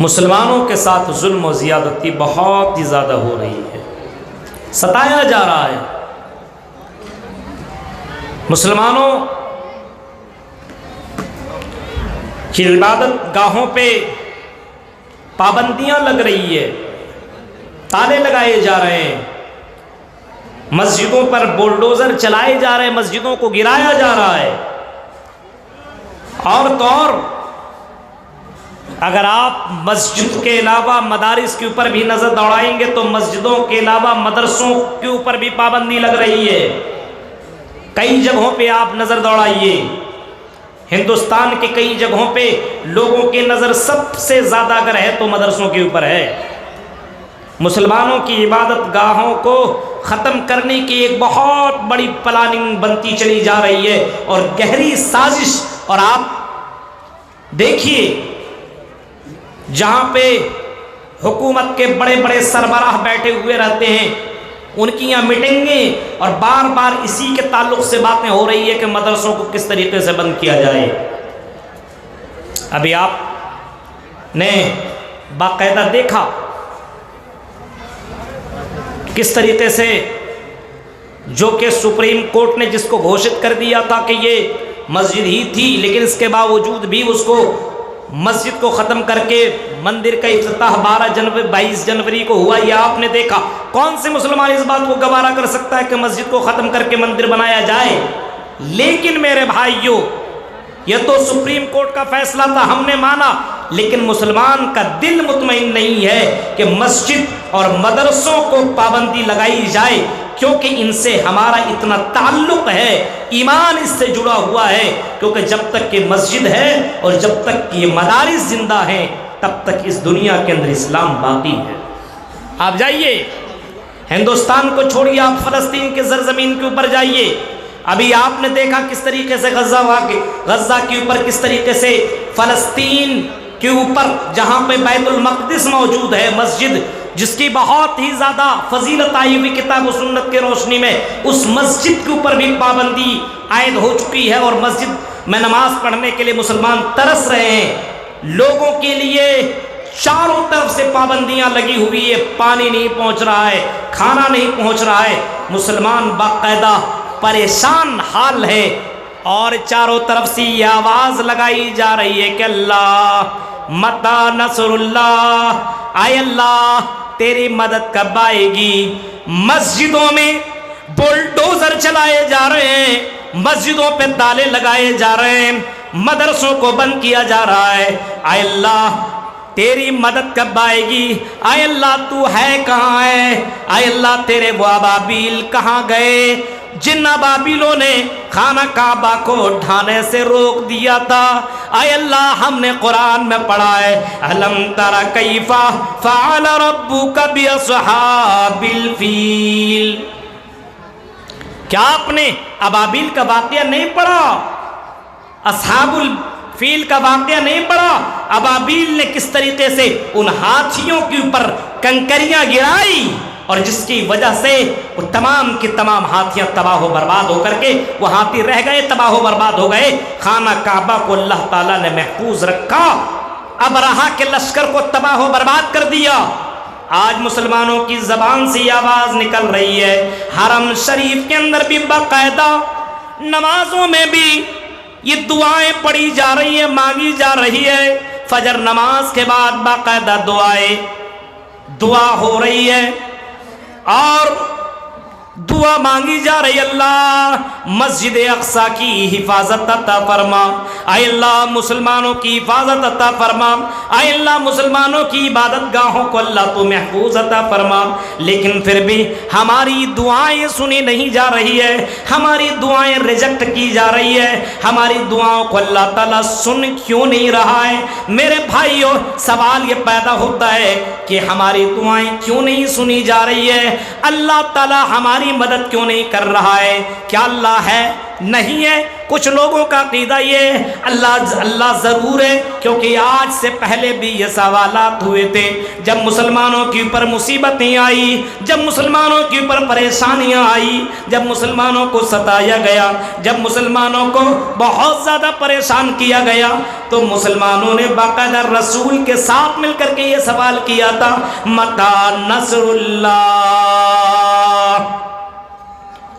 مسلمانوں کے ساتھ ظلم و زیادتی بہت ہی زیادہ ہو رہی ہے، ستایا جا رہا ہے۔ مسلمانوں کی عبادت گاہوں پہ پابندیاں لگ رہی ہے، تالے لگائے جا رہے ہیں، مسجدوں پر بولڈوزر چلائے جا رہے ہیں، مسجدوں کو گرایا جا رہا ہے۔ اور تو اور اگر آپ مسجد کے علاوہ مدارس کے اوپر بھی نظر دوڑائیں گے تو مسجدوں کے علاوہ مدرسوں کے اوپر بھی پابندی لگ رہی ہے۔ کئی جگہوں پہ آپ نظر دوڑائیے، ہندوستان کے کئی جگہوں پہ لوگوں کی نظر سب سے زیادہ اگر ہے تو مدرسوں کے اوپر ہے۔ مسلمانوں کی عبادت گاہوں کو ختم کرنے کی ایک بہت بڑی پلاننگ بنتی چلی جا رہی ہے اور گہری سازش۔ اور آپ دیکھیے جہاں پہ حکومت کے بڑے بڑے سربراہ بیٹھے ہوئے رہتے ہیں، ان کی یہاں میٹنگیں اور بار بار اسی کے تعلق سے باتیں ہو رہی ہے کہ مدرسوں کو کس طریقے سے بند کیا جائے۔ ابھی آپ نے باقاعدہ دیکھا کس طریقے سے جو کہ سپریم کورٹ نے جس کو گھوشت کر دیا تھا کہ یہ مسجد ہی تھی، لیکن اس کے باوجود بھی اس کو مسجد کو ختم کر کے مندر کا افتتاح 22 جنوری کو ہوا۔ یہ آپ نے دیکھا، کون سے مسلمان اس بات کو گوارا کر سکتا ہے کہ مسجد کو ختم کر کے مندر بنایا جائے؟ لیکن میرے بھائیوں، یہ تو سپریم کورٹ کا فیصلہ تھا، ہم نے مانا، لیکن مسلمان کا دل مطمئن نہیں ہے کہ مسجد اور مدرسوں کو پابندی لگائی جائے، کیونکہ ان سے ہمارا اتنا تعلق ہے، ایمان اس سے جڑا ہوا ہے۔ کیونکہ جب تک کہ مسجد ہے اور جب تک کہ یہ مدارس زندہ ہیں تب تک اس دنیا کے اندر اسلام باقی ہے۔ آپ جائیے ہندوستان کو چھوڑیے، آپ فلسطین کے زرزمین کے اوپر جائیے۔ ابھی آپ نے دیکھا کس طریقے سے غزہ کے اوپر کس طریقے سے فلسطین کے اوپر جہاں پہ بیت المقدس موجود ہے، مسجد جس کی بہت ہی زیادہ فضیلت آئی ہوئی کتاب و سنت کے روشنی میں، اس مسجد کے اوپر بھی پابندی عائد ہو چکی ہے اور مسجد میں نماز پڑھنے کے لیے مسلمان ترس رہے ہیں۔ لوگوں کے لیے چاروں طرف سے پابندیاں لگی ہوئی ہے، پانی نہیں پہنچ رہا ہے، کھانا نہیں پہنچ رہا ہے، مسلمان باقاعدہ پریشان حال ہے۔ اور چاروں طرف سے یہ آواز لگائی جا رہی ہے کہ اللہ متی نصر اللہ، اے اللہ تیری مدد کب آئے گی؟ مسجدوں میں بلڈوزر چلائے جا رہے ہیں، مسجدوں پہ تالے لگائے جا رہے ہیں، مدرسوں کو بند کیا جا رہا ہے۔ اے اللہ تیری مدد کب آئے گی؟ اے اللہ تو ہے کہاں ہے؟ اے اللہ تیرے وہ ابابیل کہاں گئے جن ابابیلوں نے خانہ کعبہ کو ڈھانے سے روک دیا تھا؟ اے اللہ ہم نے قرآن میں پڑھا ہے الم تر کیف فعل ربک باصحاب الفیل، کیا آپ نے ابابیل کا واقعہ نہیں پڑھا؟ اصحاب الفیل کا واقعہ نہیں پڑھا؟ ابابیل نے کس طریقے سے ان ہاتھیوں کے اوپر کنکریاں گرائی اور جس کی وجہ سے وہ تمام کی تمام ہاتھیاں تباہ و برباد ہو کر کے وہ ہاتھی رہ گئے، تباہ و برباد ہو گئے۔ خانہ کعبہ کو اللہ تعالیٰ نے محفوظ رکھا، ابرہہ کے لشکر کو تباہ و برباد کر دیا۔ آج مسلمانوں کی زبان سے یہ آواز نکل رہی ہے، حرم شریف کے اندر بھی باقاعدہ نمازوں میں بھی یہ دعائیں پڑھی جا رہی ہیں، مانگی جا رہی ہے۔ فجر نماز کے بعد باقاعدہ دعا ہو رہی ہے اور دعا مانگی جا رہی، اللہ مسجد اقصی کی حفاظت عطا فرما، اے اللہ مسلمانوں کی حفاظت عطا فرما، اے اللہ مسلمانوں کی عبادت گاہوں کو اللہ تو محفوظ عطا فرما۔ لیکن پھر بھی ہماری دعائیں سنی نہیں جا رہی ہے، ہماری دعائیں ریجیکٹ کی جا رہی ہے، ہماری دعاؤں کو اللہ تعالیٰ سن کیوں نہیں رہا ہے؟ میرے بھائیوں سوال یہ پیدا ہوتا ہے کہ ہماری دعائیں کیوں نہیں سنی جا رہی ہے؟ اللہ تعالیٰ ہماری ہماری مدد کیوں نہیں کر رہا ہے؟ کیا اللہ ہے؟ نہیں ہے۔ کچھ لوگوں کا عقیدہ یہ اللہ ضرور ہے، کیونکہ آج سے پہلے بھی یہ سوالات ہوئے تھے۔ جب مسلمانوں کے اوپر مصیبتیں آئی، جب مسلمانوں کے اوپر پریشانیاں آئی، جب مسلمانوں کو ستایا گیا، جب مسلمانوں کو بہت زیادہ پریشان کیا گیا، تو مسلمانوں نے باقاعدہ رسول کے ساتھ مل کر کے یہ سوال کیا تھا، متی نصر اللہ،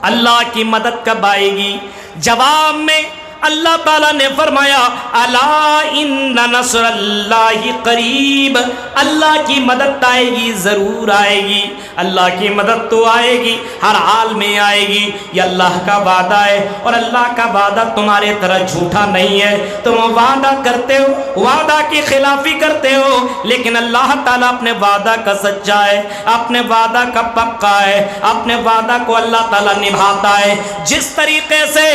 اللہ کی مدد کب آئے گی؟ جواب میں اللہ تعالیٰ نے فرمایا الا ان نصر اللہ قریب، اللہ کی مدد آئے گی، ضرور آئے گی، اللہ کی مدد تو آئے گی، ہر حال میں آئے گی، یہ اللہ کا وعدہ ہے، اور اللہ کا وعدہ تمہارے طرح جھوٹا نہیں ہے۔ تم وعدہ کرتے ہو، وعدہ کی خلافی کرتے ہو، لیکن اللہ تعالیٰ اپنے وعدہ کا سچا ہے، اپنے وعدہ کا پکا ہے، اپنے وعدہ کو اللہ تعالیٰ نبھاتا ہے۔ جس طریقے سے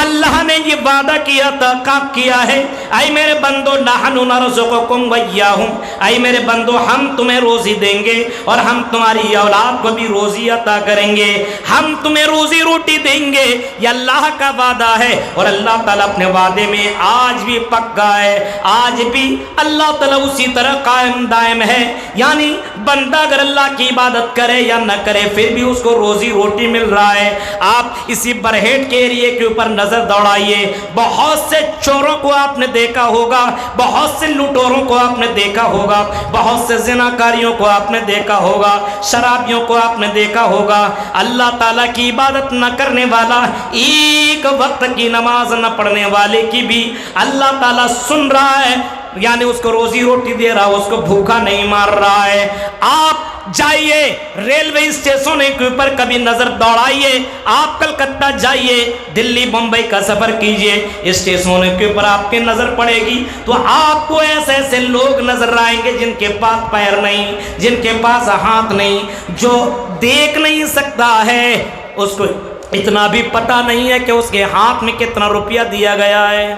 اللہ نے یہ وعدہ کیا تھا، کب کیا ہے؟ اے میرے بندو نحن نرزقکم وإیاہم، اے میرے بندو ہم تمہیں روزی دیں گے اور ہم تمہاری اولاد کو بھی روزی عطا کریں گے، ہم تمہیں روزی روٹی دیں گے، یہ اللہ کا وعدہ ہے، اور اللہ تعالیٰ اپنے وعدے میں آج بھی پکا ہے، آج بھی اللہ تعالیٰ اسی طرح قائم دائم ہے۔ یعنی بندہ اگر اللہ کی عبادت کرے یا نہ کرے، پھر بھی اس کو روزی روٹی مل رہا ہے۔ آپ اسی برہیٹ کے ایریے کے اوپر نظر دوڑائیے، بہت سے چوروں کو آپ نے دیکھا ہوگا، بہت سے لوٹوروں کو آپ نے دیکھا ہوگا، بہت سے زناکاریوں کو آپ نے دیکھا ہوگا، شرابیوں کو آپ نے دیکھا ہوگا۔ اللہ تعالیٰ کی عبادت نہ کرنے والا، ایک وقت کی نماز نہ پڑھنے والے کی بھی اللہ تعالیٰ سن رہا ہے، یعنی اس کو روزی روٹی دے رہا ہے، اس کو بھوکا نہیں مار رہا ہے۔ آپ جائیے ریلوے اسٹیشن کے اوپر کبھی نظر دوڑائیے، آپ کلکتہ جائیے، دلی بمبئی کا سفر کیجئے، اسٹیشن کے اوپر آپ کی نظر پڑے گی تو آپ کو ایسے ایسے لوگ نظر آئیں گے جن کے پاس پیر نہیں، جن کے پاس ہاتھ نہیں، جو دیکھ نہیں سکتا ہے، اس کو اتنا بھی پتہ نہیں ہے کہ اس کے ہاتھ میں کتنا روپیہ دیا گیا ہے۔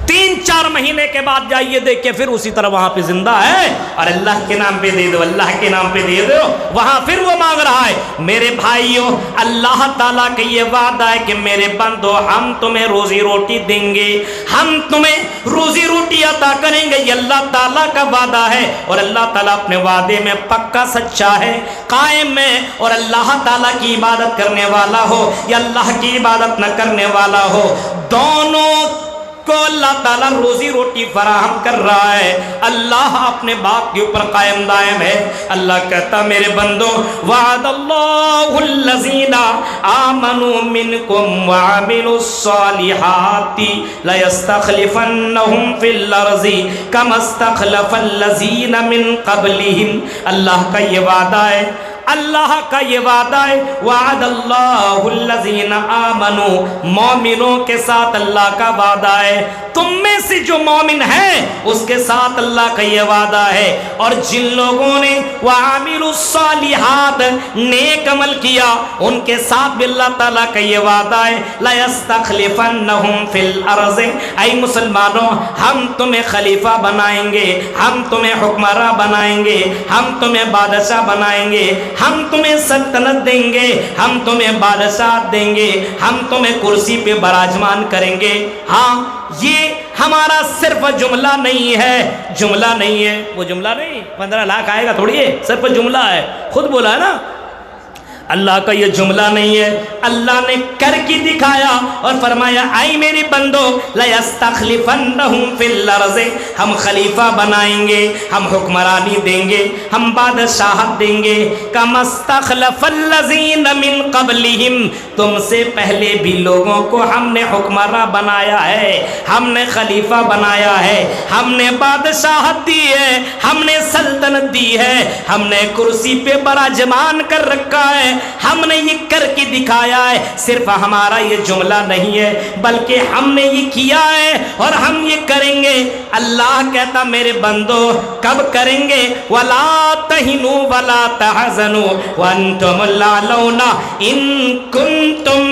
3-4 مہینے کے بعد جائیے دیکھیں، پھر اسی طرح وہاں پہ زندہ ہے، اور اللہ کے نام پہ دے دو، اللہ کے نام پہ دے دو، وہاں پھر وہ مانگ رہا ہے۔ میرے بھائیوں، اللہ تعالیٰ کا یہ وعدہ ہے کہ میرے بندو ہم تمہیں روزی روٹی دیں گے، ہم تمہیں روزی روٹی عطا کریں گے، یہ اللہ تعالیٰ کا وعدہ ہے، اور اللہ تعالیٰ اپنے وعدے میں پکا سچا ہے، قائم ہے، اور اللہ تعالیٰ کی عبادت کرنے والا ہو یا اللہ کی عبادت نہ کرنے والا ہو، دونوں کو اللہ تعالیٰ روزی روٹی فراہم کر رہا ہے۔ اللہ اپنے بات کے اوپر قائم دائم ہے۔ اللہ کہتا میرے بندو وعد اللہ الذین آمنوا منکم وعملوا الصالحات لیستخلفنہم فی الارض کما استخلف الذین من قبلہم، اللہ کا یہ وعدہ ہے، اللہ کا یہ وعدہ ہے، وعد اللہ الذین آمنوا، مومنوں کے ساتھ اللہ کا وعدہ ہے، تم میں سے جو مومن ہے اس کے ساتھ اللہ کا یہ وعدہ ہے، اور جن لوگوں نے وعملوا الصالحات نیک عمل کیا ان کے ساتھ بھی اللہ تعالیٰ کا یہ وعدہ ہے، لیستخلفنہم فی الارض، اے مسلمانوں ہم تمہیں خلیفہ بنائیں گے، ہم تمہیں حکمراں بنائیں گے، ہم تمہیں بادشاہ بنائیں گے، ہم تمہیں سلطنت دیں گے، ہم تمہیں بادشاہ دیں گے، ہم تمہیں کرسی پہ براجمان کریں گے۔ ہاں یہ ہمارا صرف جملہ نہیں ہے، جملہ نہیں ہے، وہ جملہ نہیں 15 لاکھ آئے گا تھوڑی ہے، صرف جملہ ہے، خود بولا ہے نا، اللہ کا یہ جملہ نہیں ہے، اللہ نے کر کے دکھایا اور فرمایا اے میرے بندو لیستخلفنہم فی الارض، ہم خلیفہ بنائیں گے، ہم حکمرانی دیں گے، ہم بادشاہت دیں گے، کما استخلف الذین من قبلہم، تم سے پہلے بھی لوگوں کو ہم نے حکمراں بنایا ہے، ہم نے خلیفہ بنایا ہے، ہم نے بادشاہت دی ہے، ہم نے سلطنت دی ہے، ہم نے کرسی پہ براجمان کر رکھا ہے، ہم نے یہ کر کے دکھایا ہے۔ صرف ہمارا یہ جملہ نہیں ہے بلکہ ہم نے یہ کیا ہے اور ہم یہ کریں گے۔ اللہ کہتا میرے بندو کب کریں گے؟ وَلَا تَهِنُوا وَلَا تَحْزَنُوا وَأَنْتُمُ الْأَعْلَوْنَ إِن كُنتُم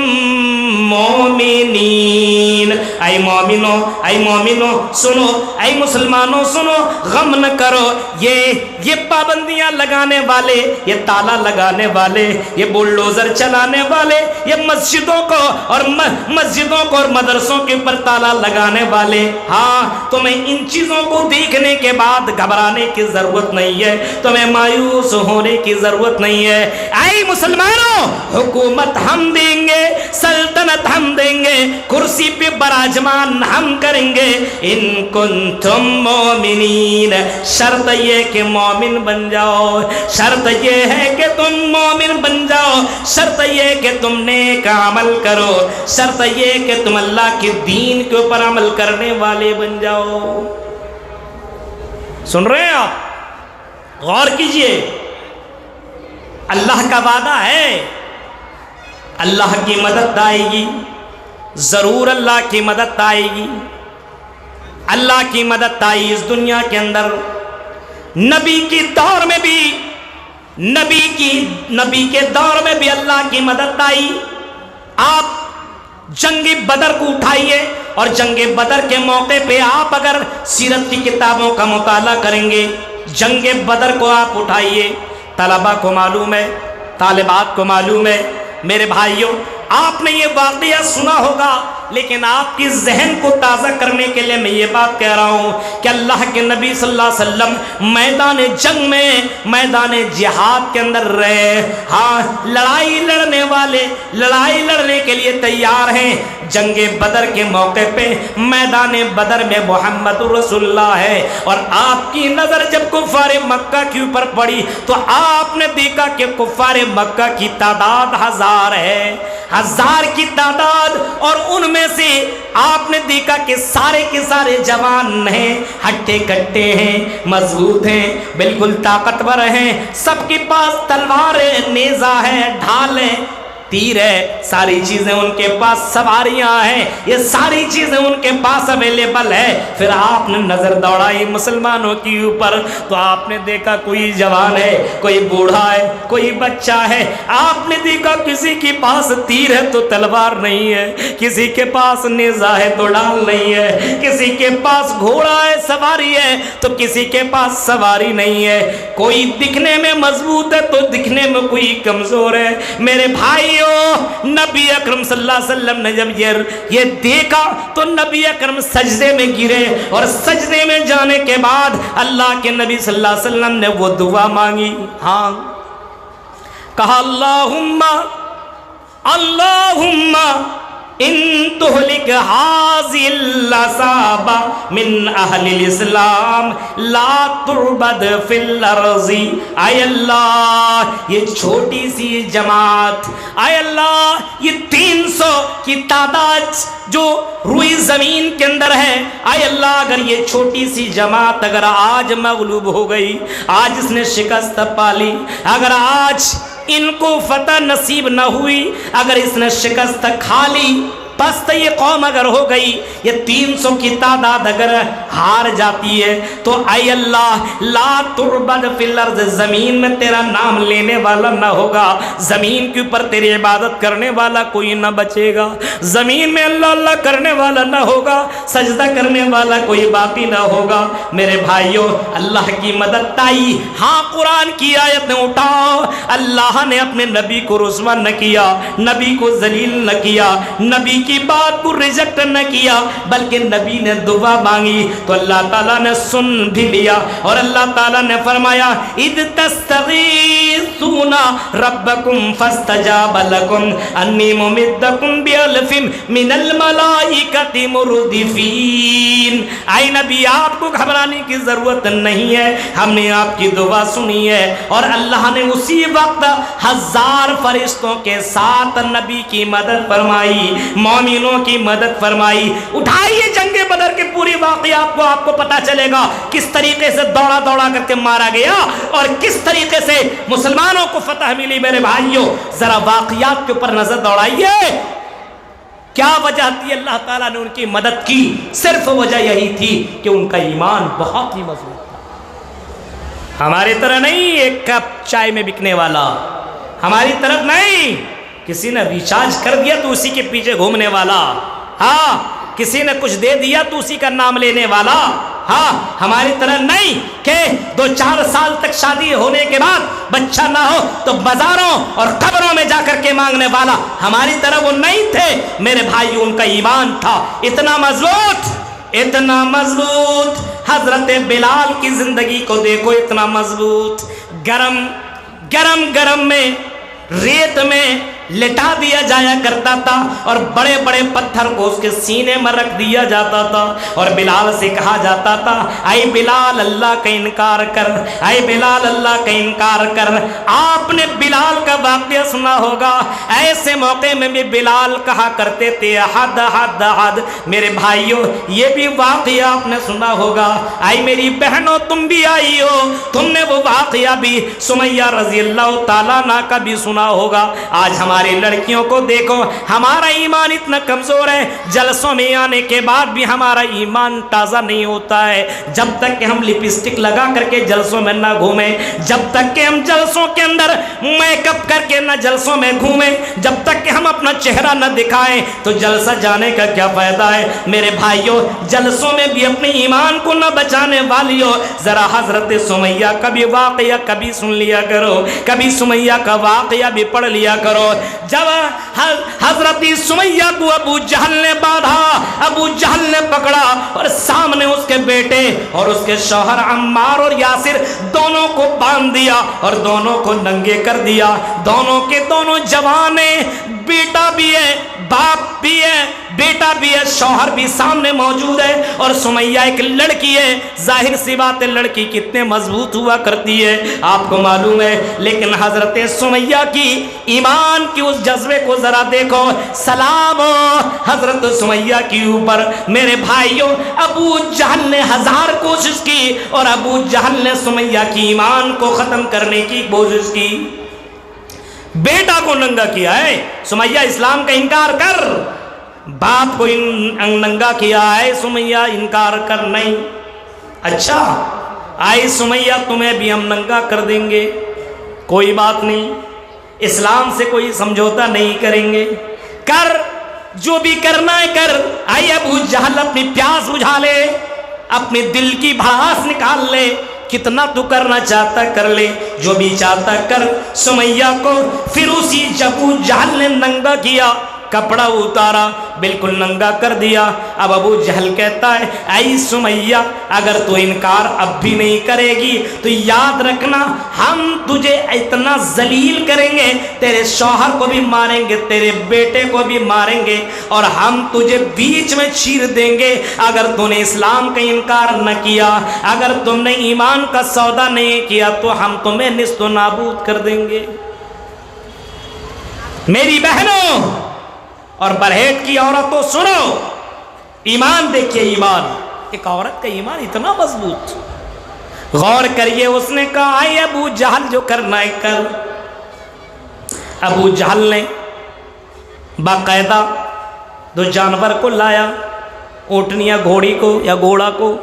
مومنین۔ اے مومنوں، اے مومنوں سنو، اے مسلمانوں سنو، غم نہ کرو، یہ پابندیاں لگانے والے، یہ تالا لگانے والے، یہ بلڈوزر چلانے والے، یہ مسجدوں کو اور مدرسوں کے اوپر تالا لگانے والے، ہاں تمہیں ان چیزوں کو دیکھنے کے بعد گھبرانے کی ضرورت نہیں ہے، تمہیں مایوس ہونے کی ضرورت نہیں ہے۔ اے مسلمانوں، حکومت ہم دیں گے، سلطنت ہم دیں گے، کرسی پہ براجمان ہم کریں گے، ان کنتم مومنین، شرط یہ کہ مومن بن جاؤ، شرط یہ ہے کہ تم مومن بن جاؤ، شرط یہ کہ تم نیک عمل کرو، شرط یہ کہ تم اللہ کے دین کے اوپر عمل کرنے والے بن جاؤ۔ سن رہے ہیں آپ؟ غور کیجئے، اللہ کا وعدہ ہے، اللہ کی مدد آئے گی، ضرور اللہ کی مدد آئے گی۔ اللہ کی مدد آئی اس دنیا کے اندر، نبی کی دور میں بھی، نبی کے دور میں بھی اللہ کی مدد آئی۔ آپ جنگ بدر کو اٹھائیے، اور جنگ بدر کے موقع پہ آپ اگر سیرت کی کتابوں کا مطالعہ کریں گے، جنگ بدر کو آپ اٹھائیے، طلباء کو معلوم ہے، طالبات کو معلوم ہے، میرے بھائیوں آپ نے یہ واقعہ سنا ہوگا، لیکن آپ کی ذہن کو تازہ کرنے کے لیے میں یہ بات کہہ رہا ہوں کہ اللہ کے نبی صلی اللہ علیہ وسلم میدان جنگ میں، میدان جہاد کے اندر رہے، ہاں لڑائی لڑنے والے لڑائی لڑنے کے لیے تیار ہیں۔ جنگ بدر کے موقع پہ میدان بدر میں محمد رسول اللہ ہے، اور آپ کی نظر جب کفار مکہ کے اوپر پڑی تو آپ نے دیکھا کہ کفار مکہ کی تعداد 1000 ہے، 1000 کی تعداد، اور ان میں سے آپ نے دیکھا کہ سارے کے سارے جوان ہیں، ہٹے کٹے ہیں، مضبوط ہیں، بالکل طاقتور ہیں، سب کے پاس تلواریں، نیزہ ہے، ڈھال ہے، تیر ہے، ساری چیزیں ان کے پاس، سواریاں ہیں، یہ ساری چیزیں ان کے پاس اویلیبل ہے۔ پھر آپ نے نظر دوڑائی مسلمانوں کے اوپر تو آپ نے دیکھا کوئی جوان ہے، کوئی بوڑھا ہے، کوئی بچہ ہے، آپ نے دیکھا کسی کے پاس تیر ہے تو تلوار نہیں ہے، کسی کے پاس نیزہ ہے تو ڈال نہیں ہے، کسی کے پاس گھوڑا ہے، سواری ہے تو کسی کے پاس سواری نہیں ہے، کوئی دکھنے میں مضبوط ہے تو دکھنے میں کوئی کمزور ہے۔ میرے بھائی نبی اکرم صلی اللہ علیہ وسلم نے جب یہ دیکھا تو نبی اکرم سجدے میں گرے، اور سجدے میں جانے کے بعد اللہ کے نبی صلی اللہ علیہ وسلم نے وہ دعا مانگی، ہاں کہا اللہم ان تہلک ہذی العصابہ من اہل الاسلام لا تعبد فی الارض۔ اے اللہ یہ چھوٹی سی جماعت، اے اللہ یہ 300 کی تعداد جو روئی زمین کے اندر ہے، اے اللہ اگر یہ چھوٹی سی جماعت اگر آج مغلوب ہو گئی، آج اس نے شکست پالی، اگر آج ان کو فتح نصیب نہ ہوئی، اگر اس نے شکست کھا لی، بس تو یہ قوم اگر ہو گئی، یہ 300 کی تعداد اگر ہار جاتی ہے تو اے اللہ لا تعبد فی الارض، زمین میں تیرا نام لینے والا نہ ہوگا، زمین کے اوپر تیری عبادت کرنے والا کوئی نہ بچے گا، زمین میں اللہ اللہ کرنے والا نہ ہوگا، سجدہ کرنے والا کوئی باقی نہ ہوگا۔ میرے بھائیوں اللہ کی مدد آئی، ہاں قرآن کی آیتیں اٹھاؤ، اللہ نے اپنے نبی کو رسوا نہ کیا، نبی کو ذلیل نہ کیا، نبی کی بات کو ریجیکٹ نہ کیا، بلکہ نبی نے دعا مانگی تو اللہ تعالیٰ نے سن بھی لیا، اور اللہ تعالیٰ نے فرمایا اذ تستغیثون ربکم فاستجاب لکم انی ممدکم بالف من الملائکۃ مردفین۔ اے نبی آپ کو گھبرانے کی ضرورت نہیں ہے، ہم نے آپ کی دعا سنی ہے، اور اللہ نے اسی وقت 1000 فرشتوں کے ساتھ نبی کی مدد فرمائی، مومنوں کی مدد فرمائی۔ اٹھائیے جنگ بدر کے پوری واقعات کو، آپ کو پتا چلے گا کس طریقے سے دوڑا دوڑا کر کے مارا گیا اور کس طریقے سے مسلمانوں کو فتح ملی۔ میرے بھائیوں ذرا واقعات کے اوپر نظر دوڑائیے، کیا وجہ تھی اللہ تعالیٰ نے ان کی مدد کی؟ صرف وجہ یہی تھی کہ ان کا ایمان بہت ہی مضبوط تھا۔ ہماری طرح نہیں ایک کپ چائے میں بکنے والا، ہماری طرف نہیں کسی نے ریچارج کر دیا تو اسی کے پیچھے گھومنے والا، ہاں کسی نے کچھ دے دیا تو اسی کا نام لینے والا، ہاں ہماری طرح نہیں کہ 2-4 سال تک شادی ہونے کے بعد بچہ نہ ہو تو بازاروں اور قبروں میں جا کر کے مانگنے والا، ہماری طرح وہ نہیں تھے میرے بھائی، ان کا ایمان تھا اتنا مضبوط، اتنا مضبوط۔ حضرت بلال کی زندگی کو دیکھو، اتنا مضبوط، گرم میں ریت میں لٹا دیا جایا کرتا تھا اور بڑے بڑے پتھر کو اس کے سینے میں رکھ دیا جاتا تھا، اور بلال سے کہا جاتا تھا اے بلال اللہ کا انکار کر، اے بلال اللہ کا انکار کر۔ آپ نے بلال کا واقعہ سنا ہوگا، ایسے موقع میں بھی بلال کہا کرتے تھے حد حد حد۔ میرے بھائیوں یہ بھی واقعہ آپ نے سنا ہوگا، اے میری بہنوں تم بھی آئی ہو، تم نے وہ واقعہ بھی سمیہ رضی اللہ تعالیٰ عنہ کا بھی سنا ہوگا۔ آج ہماری لڑکیوں کو دیکھو، ہمارا ایمان اتنا کمزور ہے، جلسوں میں آنے کے بعد بھی ہمارا ایمان تازہ نہیں ہوتا ہے۔ جب تک کہ ہم لپسٹک لگا کر کے جلسوں میں نہ گھومیں، جب تک کہ ہم جلسوں کے اندر میک اپ کر کے نہ جلسوں میں گھومیں، جب تک کہ ہم اپنا چہرہ نہ دکھائیں تو جلسہ جانے کا کیا فائدہ ہے؟ میرے بھائیوں جلسوں میں بھی اپنے ایمان کو نہ بچانے والی ہو، ذرا حضرت سمیہ کا بھی واقعہ کبھی سن لیا کرو، کبھی سمیہ کا واقعہ بھی پڑھ لیا کرو۔ جب حضرت سمیہ کو ابو جہل نے باندھا، ابو جہل نے پکڑا اور سامنے اس کے بیٹے اور اس کے شوہر عمار اور یاسر دونوں کو باندھ دیا اور دونوں کو ننگے کر دیا۔ دونوں کے دونوں جوان ہیں، بیٹا بھی ہے، باپ بھی ہے، بیٹا بھی ہے، شوہر بھی سامنے موجود ہے، اور سمیہ ایک لڑکی ہے۔ ظاہر سی بات ہے لڑکی کتنے مضبوط ہوا کرتی ہے آپ کو معلوم ہے، لیکن حضرت سمیہ کی ایمان کی اس جذبے کو ذرا دیکھو۔ سلام ہو حضرت سمیہ کے اوپر۔ میرے بھائیوں ابو جہل نے 1000 کوشش کی اور ابو جہل نے سمیہ کی ایمان کو ختم کرنے کی کوشش کی، بیٹا کو ننگا کیا ہے، سمیہ اسلام کا انکار کر، باپ کو ننگا کیا ہے، سمیہ انکار کر نہیں۔ اچھا آئی سمیہ تمہیں بھی ہم ننگا کر دیں گے، کوئی بات نہیں، اسلام سے کوئی سمجھوتا نہیں کریں گے، کر جو بھی کرنا ہے کر۔ آئی ابو جہل اپنی پیاس بجھا لے، اپنے دل کی بھڑاس نکال لے، کتنا تو کرنا چاہتا کر لے، جو بھی چاہتا کر۔ سمیہ کو پھر اسی ابو جہل نے ننگا کیا، کپڑا اتارا، بالکل ننگا کر دیا۔ اب ابو جہل کہتا ہے اے سمیہ اگر تو انکار اب بھی نہیں کرے گی تو یاد رکھنا ہم تجھے اتنا ذلیل کریں گے، تیرے شوہر کو بھی ماریں گے، تیرے بیٹے کو بھی ماریں گے، اور ہم تجھے بیچ میں چیر دیں گے اگر تو نے اسلام کا انکار نہ کیا، اگر تم نے ایمان کا سودا نہیں کیا تو ہم تمہیں نیست و نابود کر دیں گے۔ میری بہنوں اور برہیٹ کی عورتوں سنو، ایمان دیکھیے، ایمان، ایک عورت کا ایمان اتنا مضبوط، غور کریے۔ اس نے کہا اے ابو جہل جو کرنا ہے کر۔ ابو جہل نے باقاعدہ 2 جانور کو لایا، اونٹنی یا گھوڑی کو یا گھوڑا کو،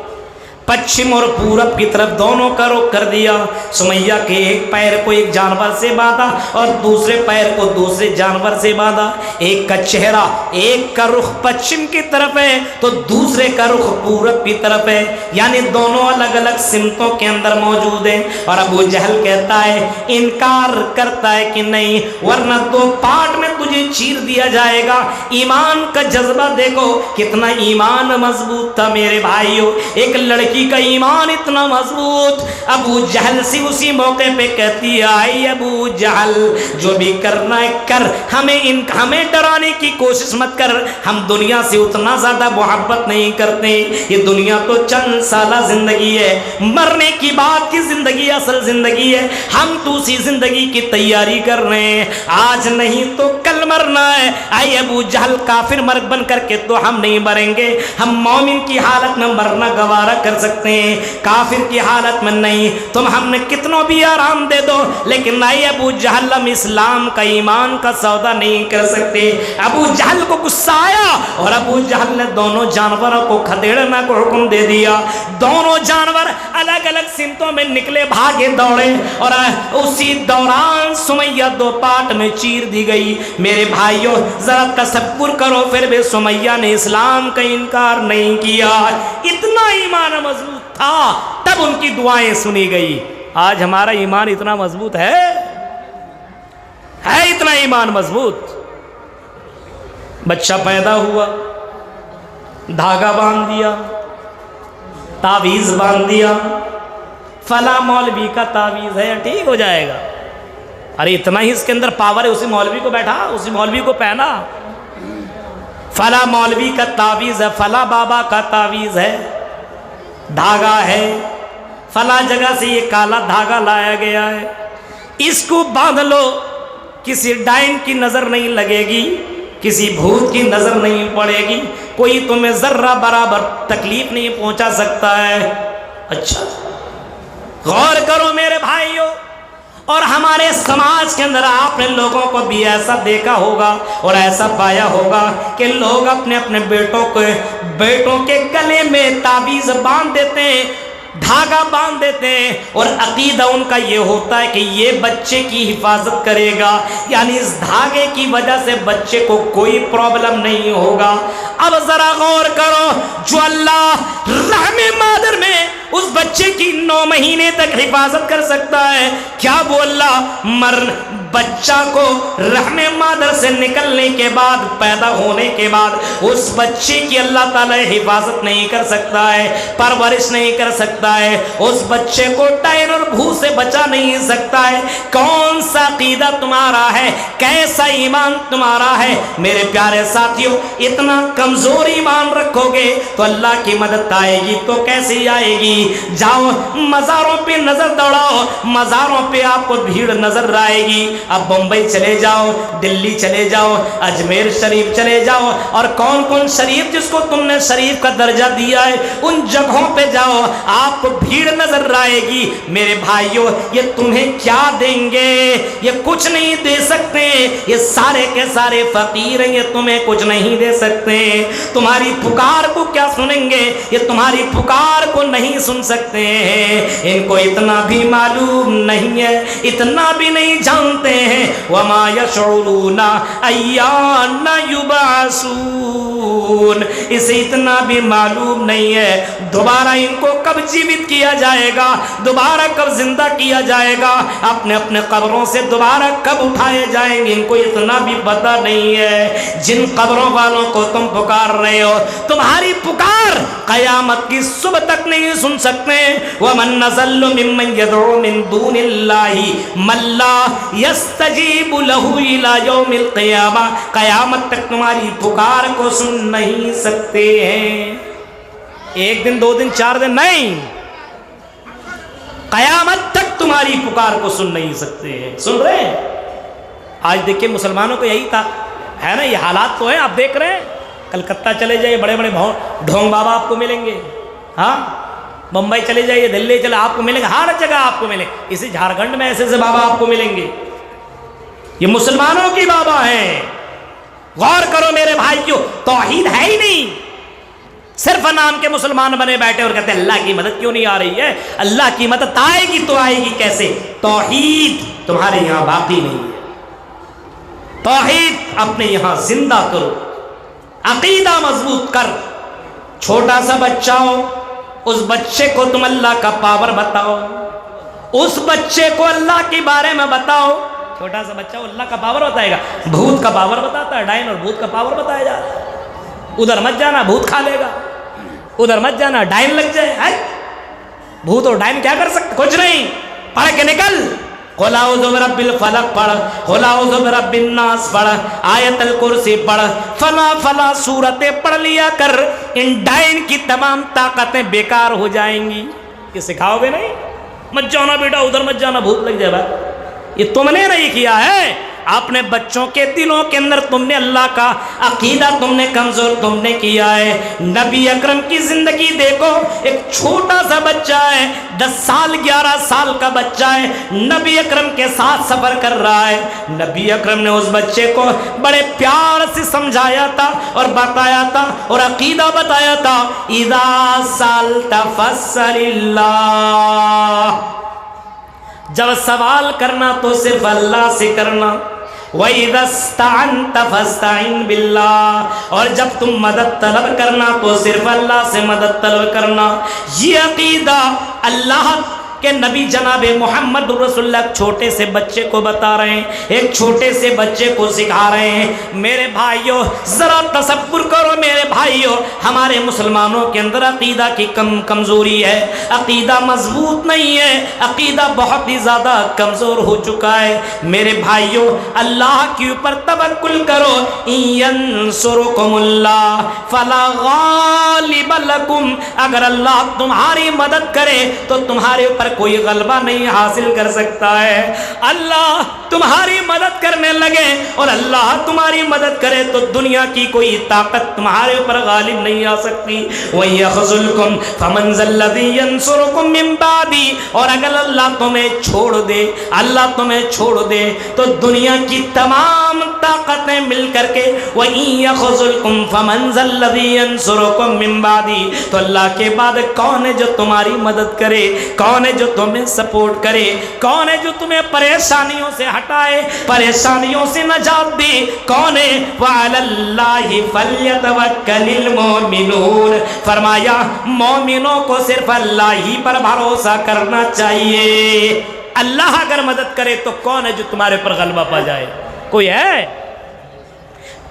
پچھم اور پورب کی طرف دونوں کا رخ کر دیا۔ سمیہ کے ایک پیر کو ایک جانور سے باندھا اور دوسرے پیر کو دوسرے جانور سے باندھا۔ ایک کا چہرہ، ایک کا رخ پچھم کی طرف ہے تو دوسرے کا رخ پورب کی طرف ہے، یعنی دونوں الگ الگ سمتوں کے اندر موجود ہیں۔ اور ابو جہل کہتا ہے انکار کرتا ہے کہ نہیں، ورنہ 2 پارٹ میں تجھے چیر دیا جائے گا۔ ایمان کا جذبہ دیکھو کتنا ایمان مضبوط تھا میرے بھائیوں، ایک لڑکی کا ایمان اتنا مضبوط۔ ابو جہل سے اسی موقع پہ کہتی ہے اے ابو جہل جو بھی کرنا ہے کر، ہمیں ڈرانے کی کوشش مت کر، ہم دنیا سے اتنا زیادہ محبت نہیں کرتے، یہ دنیا تو چند سالہ زندگی ہے، مرنے کی بعد کی زندگی اصل زندگی ہے، ہم تو اسی زندگی کی تیاری کر رہے ہیں، آج نہیں تو کل مرنا ہے۔ اے ابو جہل کافر مرگ بن کر کے تو ہم نہیں مریں گے، ہم مومن کی حالت میں مرنا گوارا کر سکتے ہیں، کافر کی حالت میں نہیں۔ تم ہم نے کتنوں بھی آرام دے دو لیکن اے ابو جہل ہم اسلام کا ایمان کا سودا نہیں کر سکتے۔ ابو جہل کو غصہ آیا اور ابو جہل نے دونوں جانوروں کو کھدیڑنے کو حکم دے دیا۔ دونوں جانور الگ الگ سمتوں میں نکلے، بھاگے، دوڑے، اور اسی دوران سمیہ دو پارٹ میں چیر دی گئی۔ میرے بھائیوں ذرا تصور کرو، پھر بھی سمیہ نے اسلام کا انکار نہیں کیا، اتنا ایمان مضبوط تھا، تب ان کی دعائیں سنی گئی۔ آج ہمارا ایمان اتنا مضبوط ہے اتنا ایمان مضبوط۔ بچہ پیدا ہوا، دھاگا باندھ دیا، تعویذ باندھ دیا، فلاں مولوی کا تعویذ ہے ٹھیک ہو جائے گا۔ ارے اتنا ہی اس کے اندر پاور ہے، اسی مولوی کو بیٹھا، اسی مولوی کو پہنا، فلاں مولوی کا تعویذ ہے، فلاں بابا کا تعویذ ہے، دھاگا ہے، فلاں جگہ سے یہ کالا دھاگا لایا گیا ہے، اس کو باندھ لو، کسی ڈائن کی نظر نہیں لگے گی، کسی بھوت کی نظر نہیں پڑے گی، کوئی تمہیں ذرہ برابر تکلیف نہیں پہنچا سکتا ہے۔ اچھا غور کرو میرے بھائیوں، اور ہمارے سماج کے اندر آپ نے لوگوں کو بھی ایسا دیکھا ہوگا اور ایسا پایا ہوگا کہ لوگ اپنے اپنے بیٹوں کے گلے میں تعویذ باندھ دیتے ہیں، دھاگا باندھ دیتے ہیں، اور عقیدہ ان کا یہ ہوتا ہے کہ یہ بچے کی حفاظت کرے گا، یعنی اس دھاگے کی وجہ سے بچے کو کوئی پرابلم نہیں ہوگا۔ اب ذرا غور کرو، جو اللہ رحم مادر میں اس بچے کی 9 مہینے تک حفاظت کر سکتا ہے، کیا وہ اللہ بچہ کو رحم مادر سے نکلنے کے بعد، پیدا ہونے کے بعد اس بچے کی اللہ تعالی حفاظت نہیں کر سکتا ہے، پرورش نہیں کر سکتا ہے، اس بچے کو ڈائن اور بھوت سے بچا نہیں سکتا ہے؟ کون سا عقیدہ تمہارا ہے؟ کیسا ایمان تمہارا ہے؟ میرے پیارے ساتھیوں، اتنا کمزور ایمان رکھو گے تو اللہ کی مدد آئے گی تو کیسی آئے گی؟ جاؤ مزاروں پہ نظر دوڑاؤ، مزاروں پہ آپ کو بھیڑ نظر آئے گی۔ اب بمبئی چلے جاؤ، دلی چلے جاؤ، اجمیر شریف چلے جاؤ، اور کون کون شریف جس کو تم نے شریف کا درجہ دیا ہے ان جگہوں پہ جاؤ، آپ کو بھیڑ نظر آئے گی۔ میرے بھائیوں یہ تمہیں کیا دیں گے؟ یہ کچھ نہیں دے سکتے، یہ سارے کے سارے فقیر ہیں، یہ تمہیں کچھ نہیں دے سکتے۔ تمہاری پکار کو کیا سنیں گے؟ یہ تمہاری پکار کو نہیں سن سکتے ہیں، ان کو اتنا بھی معلوم نہیں ہے، اتنا بھی نہیں جانتے ہیں۔ وَمَا يَشْعُرُونَ أَيَّانَ يُبْعَثُونَ، اسے اتنا بھی معلوم نہیں ہے دوبارہ ان کو کب جیوت کیا جائے گا، دوبارہ کب زندہ کیا جائے گا، اپنے اپنے قبروں سے دوبارہ کب اٹھائے جائیں گے، ان کو اتنا بھی پتہ نہیں ہے۔ جن قبروں والوں کو تم پکار رہے ہو، تمہاری پکار قیامت کی صبح تک نہیں سن سکتے۔ وَمَن نَّزَلُّ مِمَّن يَدْعُو مِن دُونِ اللَّهِ مَن لَّا يَسْتَجِيبُ لَهُ إِلَىٰ يَوْمِ الْقِيَامَةِ، قیامت تک تمہاری پکار کو سن نہیں سکتے ہیں۔ ایک دن، 2 دن، 4 دن نہیں، قیامت تک تمہاری پکار کو سن نہیں سکتے ہیں۔ سن رہے ہیں؟ آج دیکھیں مسلمانوں کو یہی تھا ہے نا، یہ حالات تو ہیں، آپ دیکھ رہے ہیں، کلکتہ چلے جائیے بڑے بڑے ڈھونگ بابا آپ کو ملیں گے، ہاں بمبئی چلے جائیے، دلی چلے آپ کو ملیں گے، ہر جگہ آپ کو ملیں گے، اسی جھارکھنڈ میں ایسے بابا آپ کو ملیں گے، یہ مسلمانوں کی بابا ہیں۔ غور کرو میرے بھائیوں، توحید ہے ہی نہیں، صرف نام کے مسلمان بنے بیٹھے اور کہتے ہیں اللہ کی مدد کیوں نہیں آ رہی ہے؟ اللہ کی مدد آئے گی تو آئے گی کیسے؟ توحید تمہارے یہاں باقی نہیں ہے، توحید اپنے یہاں زندہ کرو، عقیدہ مضبوط کر۔ چھوٹا سا بچہ ہو، اس بچے کو تم اللہ کا پاور بتاؤ، اس بچے کو اللہ کے بارے میں بتاؤ۔ چھوٹا سا بچہ اللہ کا پاور بتائے گا، بھوت کا پاور بتاتا ہے، ڈائن اور بھوت کا پاور بتایا جاتا ہے۔ ادھر مت جانا بھوت کھا لے گا، ادھر مت جانا ڈائن لگ جائے۔ بھوت اور ڈائن کیا کر سکتے؟ کچھ نہیں، پڑھ کے نکل۔ قل اعوذ برب الفلق پڑھ، قل اعوذ برب الناس پڑھ، آیت الکرسی پڑھ، فلا سورتیں پڑھ لیا کر، ان ڈائن کی تمام طاقتیں بیکار ہو جائیں گی۔ یہ سکھاؤ گے نہیں؟ مت جانا بیٹا ادھر مت جانا، بھوت لگ جائے بھائی، یہ تم نے نہیں کیا ہے، اپنے بچوں کے دلوں کے اندر تم نے اللہ کا عقیدہ تم نے کمزور تم نے کیا ہے۔ نبی اکرم کی زندگی دیکھو، ایک چھوٹا سا بچہ ہے، 10 سال 11 سال کا بچہ ہے، نبی اکرم کے ساتھ سفر کر رہا ہے۔ نبی اکرم نے اس بچے کو بڑے پیار سے سمجھایا تھا اور بتایا تھا اور عقیدہ بتایا تھا، اذا سالت فاسأل اللہ، جب سوال کرنا تو صرف اللہ سے کرنا، وَإِذَا اسْتَعَنْتَ فَاسْتَعِنْ بِاللَّهِ، اور جب تم مدد طلب کرنا تو صرف اللہ سے مدد طلب کرنا۔ یہ عقیدہ اللہ کہ نبی جناب محمد رسول اللہ چھوٹے سے بچے کو بتا رہے ہیں، ایک چھوٹے سے بچے کو سکھا رہے ہیں۔ میرے بھائیوں ذرا تصور کرو میرے بھائیوں، ہمارے مسلمانوں کے اندر عقیدہ کی کمزوری ہے، عقیدہ مضبوط نہیں ہے، عقیدہ بہت ہی زیادہ کمزور ہو چکا ہے۔ میرے بھائیوں اللہ کے اوپر توکل کرو، ینصرکم اللہ فلا غالب لکم، اگر اللہ تمہاری مدد کرے تو تمہارے اوپر کوئی غلبہ نہیں حاصل کر سکتا ہے۔ اللہ تمہاری مدد کرنے لگے اور اللہ تمہاری مدد کرے تو دنیا کی کوئی طاقت تمہارے اوپر غالب نہیں آ سکتی۔ وَيَخْذُلْكُمْ فَمَنْ ذَا الَّذِي يَنْصُرُكُمْ مِنْ بَعْدِهِ، اور اگر اللہ تمہیں چھوڑ دے، اللہ تمہیں چھوڑ دے تو دنیا کی تمام طاقتیں مل کر کے وَإِنْ يَخْذُلْكُمْ فَمَنْ ذَا الَّذِي يَنْصُرُكُمْ مِنْ بَعْدِهِ، تو اللہ کے بعد کون ہے جو تمہاری مدد کرے، کون ہے جو تمہیں سپورٹ کرے، کون ہے جو تمہیں پریشانیوں سے ہٹائے، پریشانیوں سے نجات دے، کون ہے؟ وَعَلَى اللَّهِ فَلْيَتَوَكَّلِ الْمُؤْمِنُونَ، فرمایا مومنوں کو صرف اللہ ہی پر بھروسہ کرنا چاہیے۔ اللہ اگر مدد کرے تو کون ہے جو تمہارے پر غلبہ پا جائے؟ کوئی ہے؟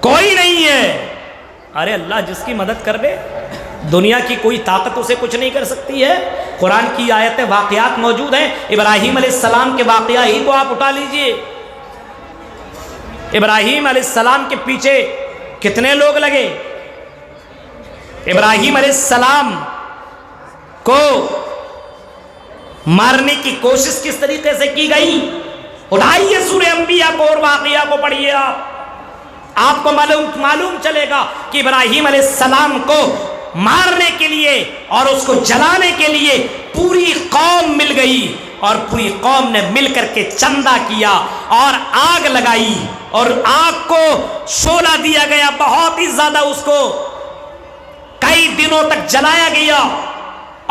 کوئی نہیں ہے۔ ارے اللہ جس کی مدد کر دے دنیا کی کوئی طاقت اسے کچھ نہیں کر سکتی ہے۔ قرآن کی آیتیں واقعات موجود ہیں، ابراہیم علیہ السلام کے واقعہ ہی کو آپ اٹھا لیجئے۔ ابراہیم علیہ السلام کے پیچھے کتنے لوگ لگے، ابراہیم علیہ السلام کو مارنے کی کوشش کس طریقے سے کی گئی۔ اٹھائیے سورہ انبیاء کو اور واقعہ کو پڑھیے، آپ کو معلوم چلے گا کہ ابراہیم علیہ السلام کو مارنے کے لیے اور اس کو جلانے کے لیے پوری قوم مل گئی، اور پوری قوم نے مل کر کے چندہ کیا اور آگ لگائی، اور آگ کو شعلہ دیا گیا، بہت ہی زیادہ اس کو کئی دنوں تک جلایا گیا،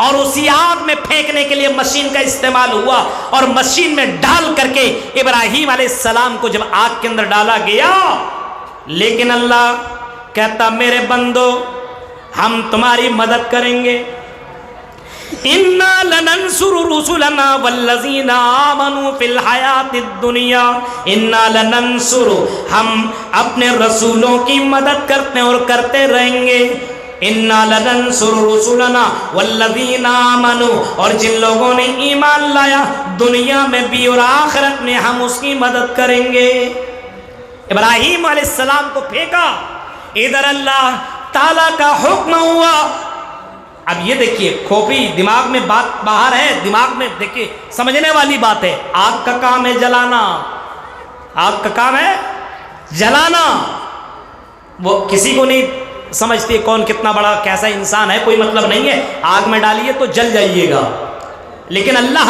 اور اسی آگ میں پھینکنے کے لیے مشین کا استعمال ہوا، اور مشین میں ڈال کر کے ابراہیم علیہ السلام کو جب آگ کے اندر ڈالا گیا، لیکن اللہ کہتا میرے بندو ہم تمہاری مدد کریں گے، اِنَّا لَنَنْصُرُ رُسُلَنَا وَالَّذِينَ آمَنُوا فِي الْحَيَاةِ الدُّنْيَا، اِنَّا لَنَنْصُرُ، ہم اپنے رسولوں کی مدد کرتے اور کرتے رہیں گے، اِنَّا لَنَنْصُرُ رُسُلَنَا وَالَّذِينَ آمَنُوا، اور جن لوگوں نے ایمان لایا دنیا میں بھی اور آخرت میں ہم اس کی مدد کریں گے۔ ابراہیم علیہ السلام کو پھینکا، ادھر اللہ تعالیٰ کا حکم ہوا۔ اب یہ دیکھیے کھوپڑی دماغ میں بات باہر ہے، دماغ میں دیکھیے سمجھنے والی بات ہے۔ آگ کا کام ہے جلانا، آگ کا کام ہے جلانا، وہ کسی کو نہیں سمجھتی کون کتنا بڑا کیسا انسان ہے، کوئی مطلب نہیں ہے، آگ میں ڈالیے تو جل جائیے گا، لیکن اللہ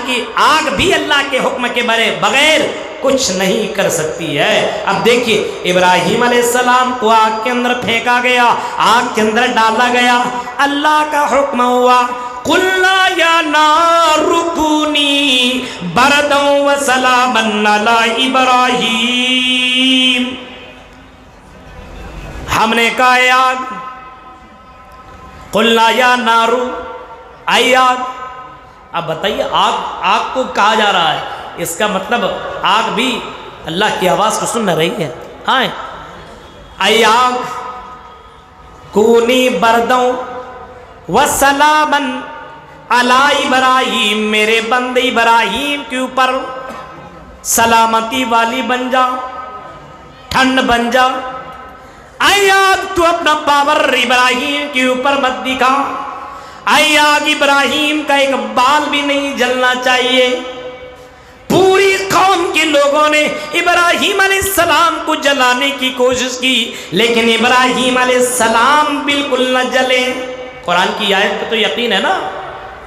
کی آگ بھی اللہ کے حکم کے بغیر کچھ نہیں کر سکتی ہے۔ اب دیکھیے ابراہیم علیہ السلام کو آگ کے اندر پھینکا گیا، آگ کے اندر ڈالا گیا، اللہ کا حکم ہوا قُلْنَا يَا نَارُ كُونِي بَرْدًا وَسَلَامًا عَلَىٰ إِبْرَاهِيمَ، ہم نے کہا اے آگ، قُلْنَا يَا نَارُ، اے آگ، اب بتائیے آگ کو کہا جا رہا ہے، اس کا مطلب آگ بھی اللہ کی آواز کو سن نہ رہی ہے۔ ہاں اے آگ کونی بردوں وسلامن علی ابراہیم، میرے بندے ابراہیم کے اوپر سلامتی والی بن جا، ٹھنڈ بن جا۔ اے آگ تو اپنا پاور ابراہیم کے اوپر مت دکھا، اے آگ ابراہیم کا ایک بال بھی نہیں جلنا چاہیے، پوری قوم کے لوگوں نے ابراہیم علیہ السلام کو جلانے کی کوشش کی، لیکن ابراہیم علیہ السلام بالکل نہ جلے۔ قرآن کی آیت پہ تو یقین ہے نا؟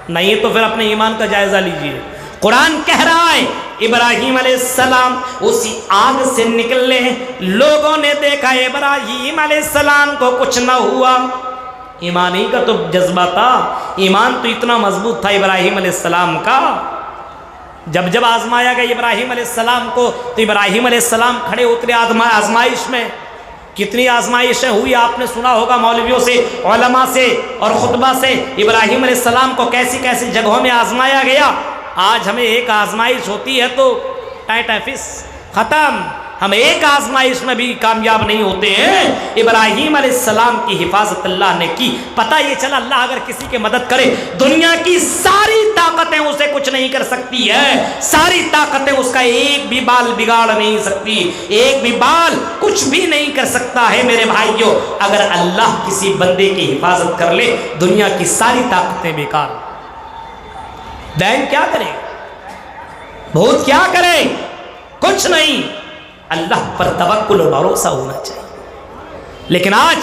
نہیں تو پھر اپنے ایمان کا جائزہ لیجئے۔ قرآن کہہ رہا ہے ابراہیم علیہ السلام اسی آگ سے نکلے، لوگوں نے دیکھا ابراہیم علیہ السلام کو کچھ نہ ہوا۔ ایمان ہی کا تو جذبہ تھا، ایمان تو اتنا مضبوط تھا ابراہیم علیہ السلام کا۔ جب آزمایا گیا ابراہیم علیہ السلام کو تو ابراہیم علیہ السلام کھڑے اترے آزمائش میں۔ کتنی آزمائشیں ہوئی آپ نے سنا ہوگا مولویوں سے، علماء سے اور خطبہ سے، ابراہیم علیہ السلام کو کیسی کیسی جگہوں میں آزمایا گیا۔ آج ہمیں ایک آزمائش ہوتی ہے تو فس ختم، ہم ایک آزمائش میں بھی کامیاب نہیں ہوتے ہیں۔ ابراہیم علیہ السلام کی حفاظت اللہ نے کی۔ پتہ یہ چلا اللہ اگر کسی کی مدد کرے، دنیا کی ساری طاقتیں اسے کچھ نہیں کر سکتی ہے، ساری طاقتیں اس کا ایک بھی بال بگاڑ نہیں سکتی، ایک بھی بال کچھ بھی نہیں کر سکتا ہے۔ میرے بھائیوں، اگر اللہ کسی بندے کی حفاظت کر لے، دنیا کی ساری طاقتیں بیکار۔ بینک کیا کرے، بھوت کیا کرے، کچھ نہیں۔ اللہ پر توکل و بھروسہ ہونا چاہیے، لیکن آج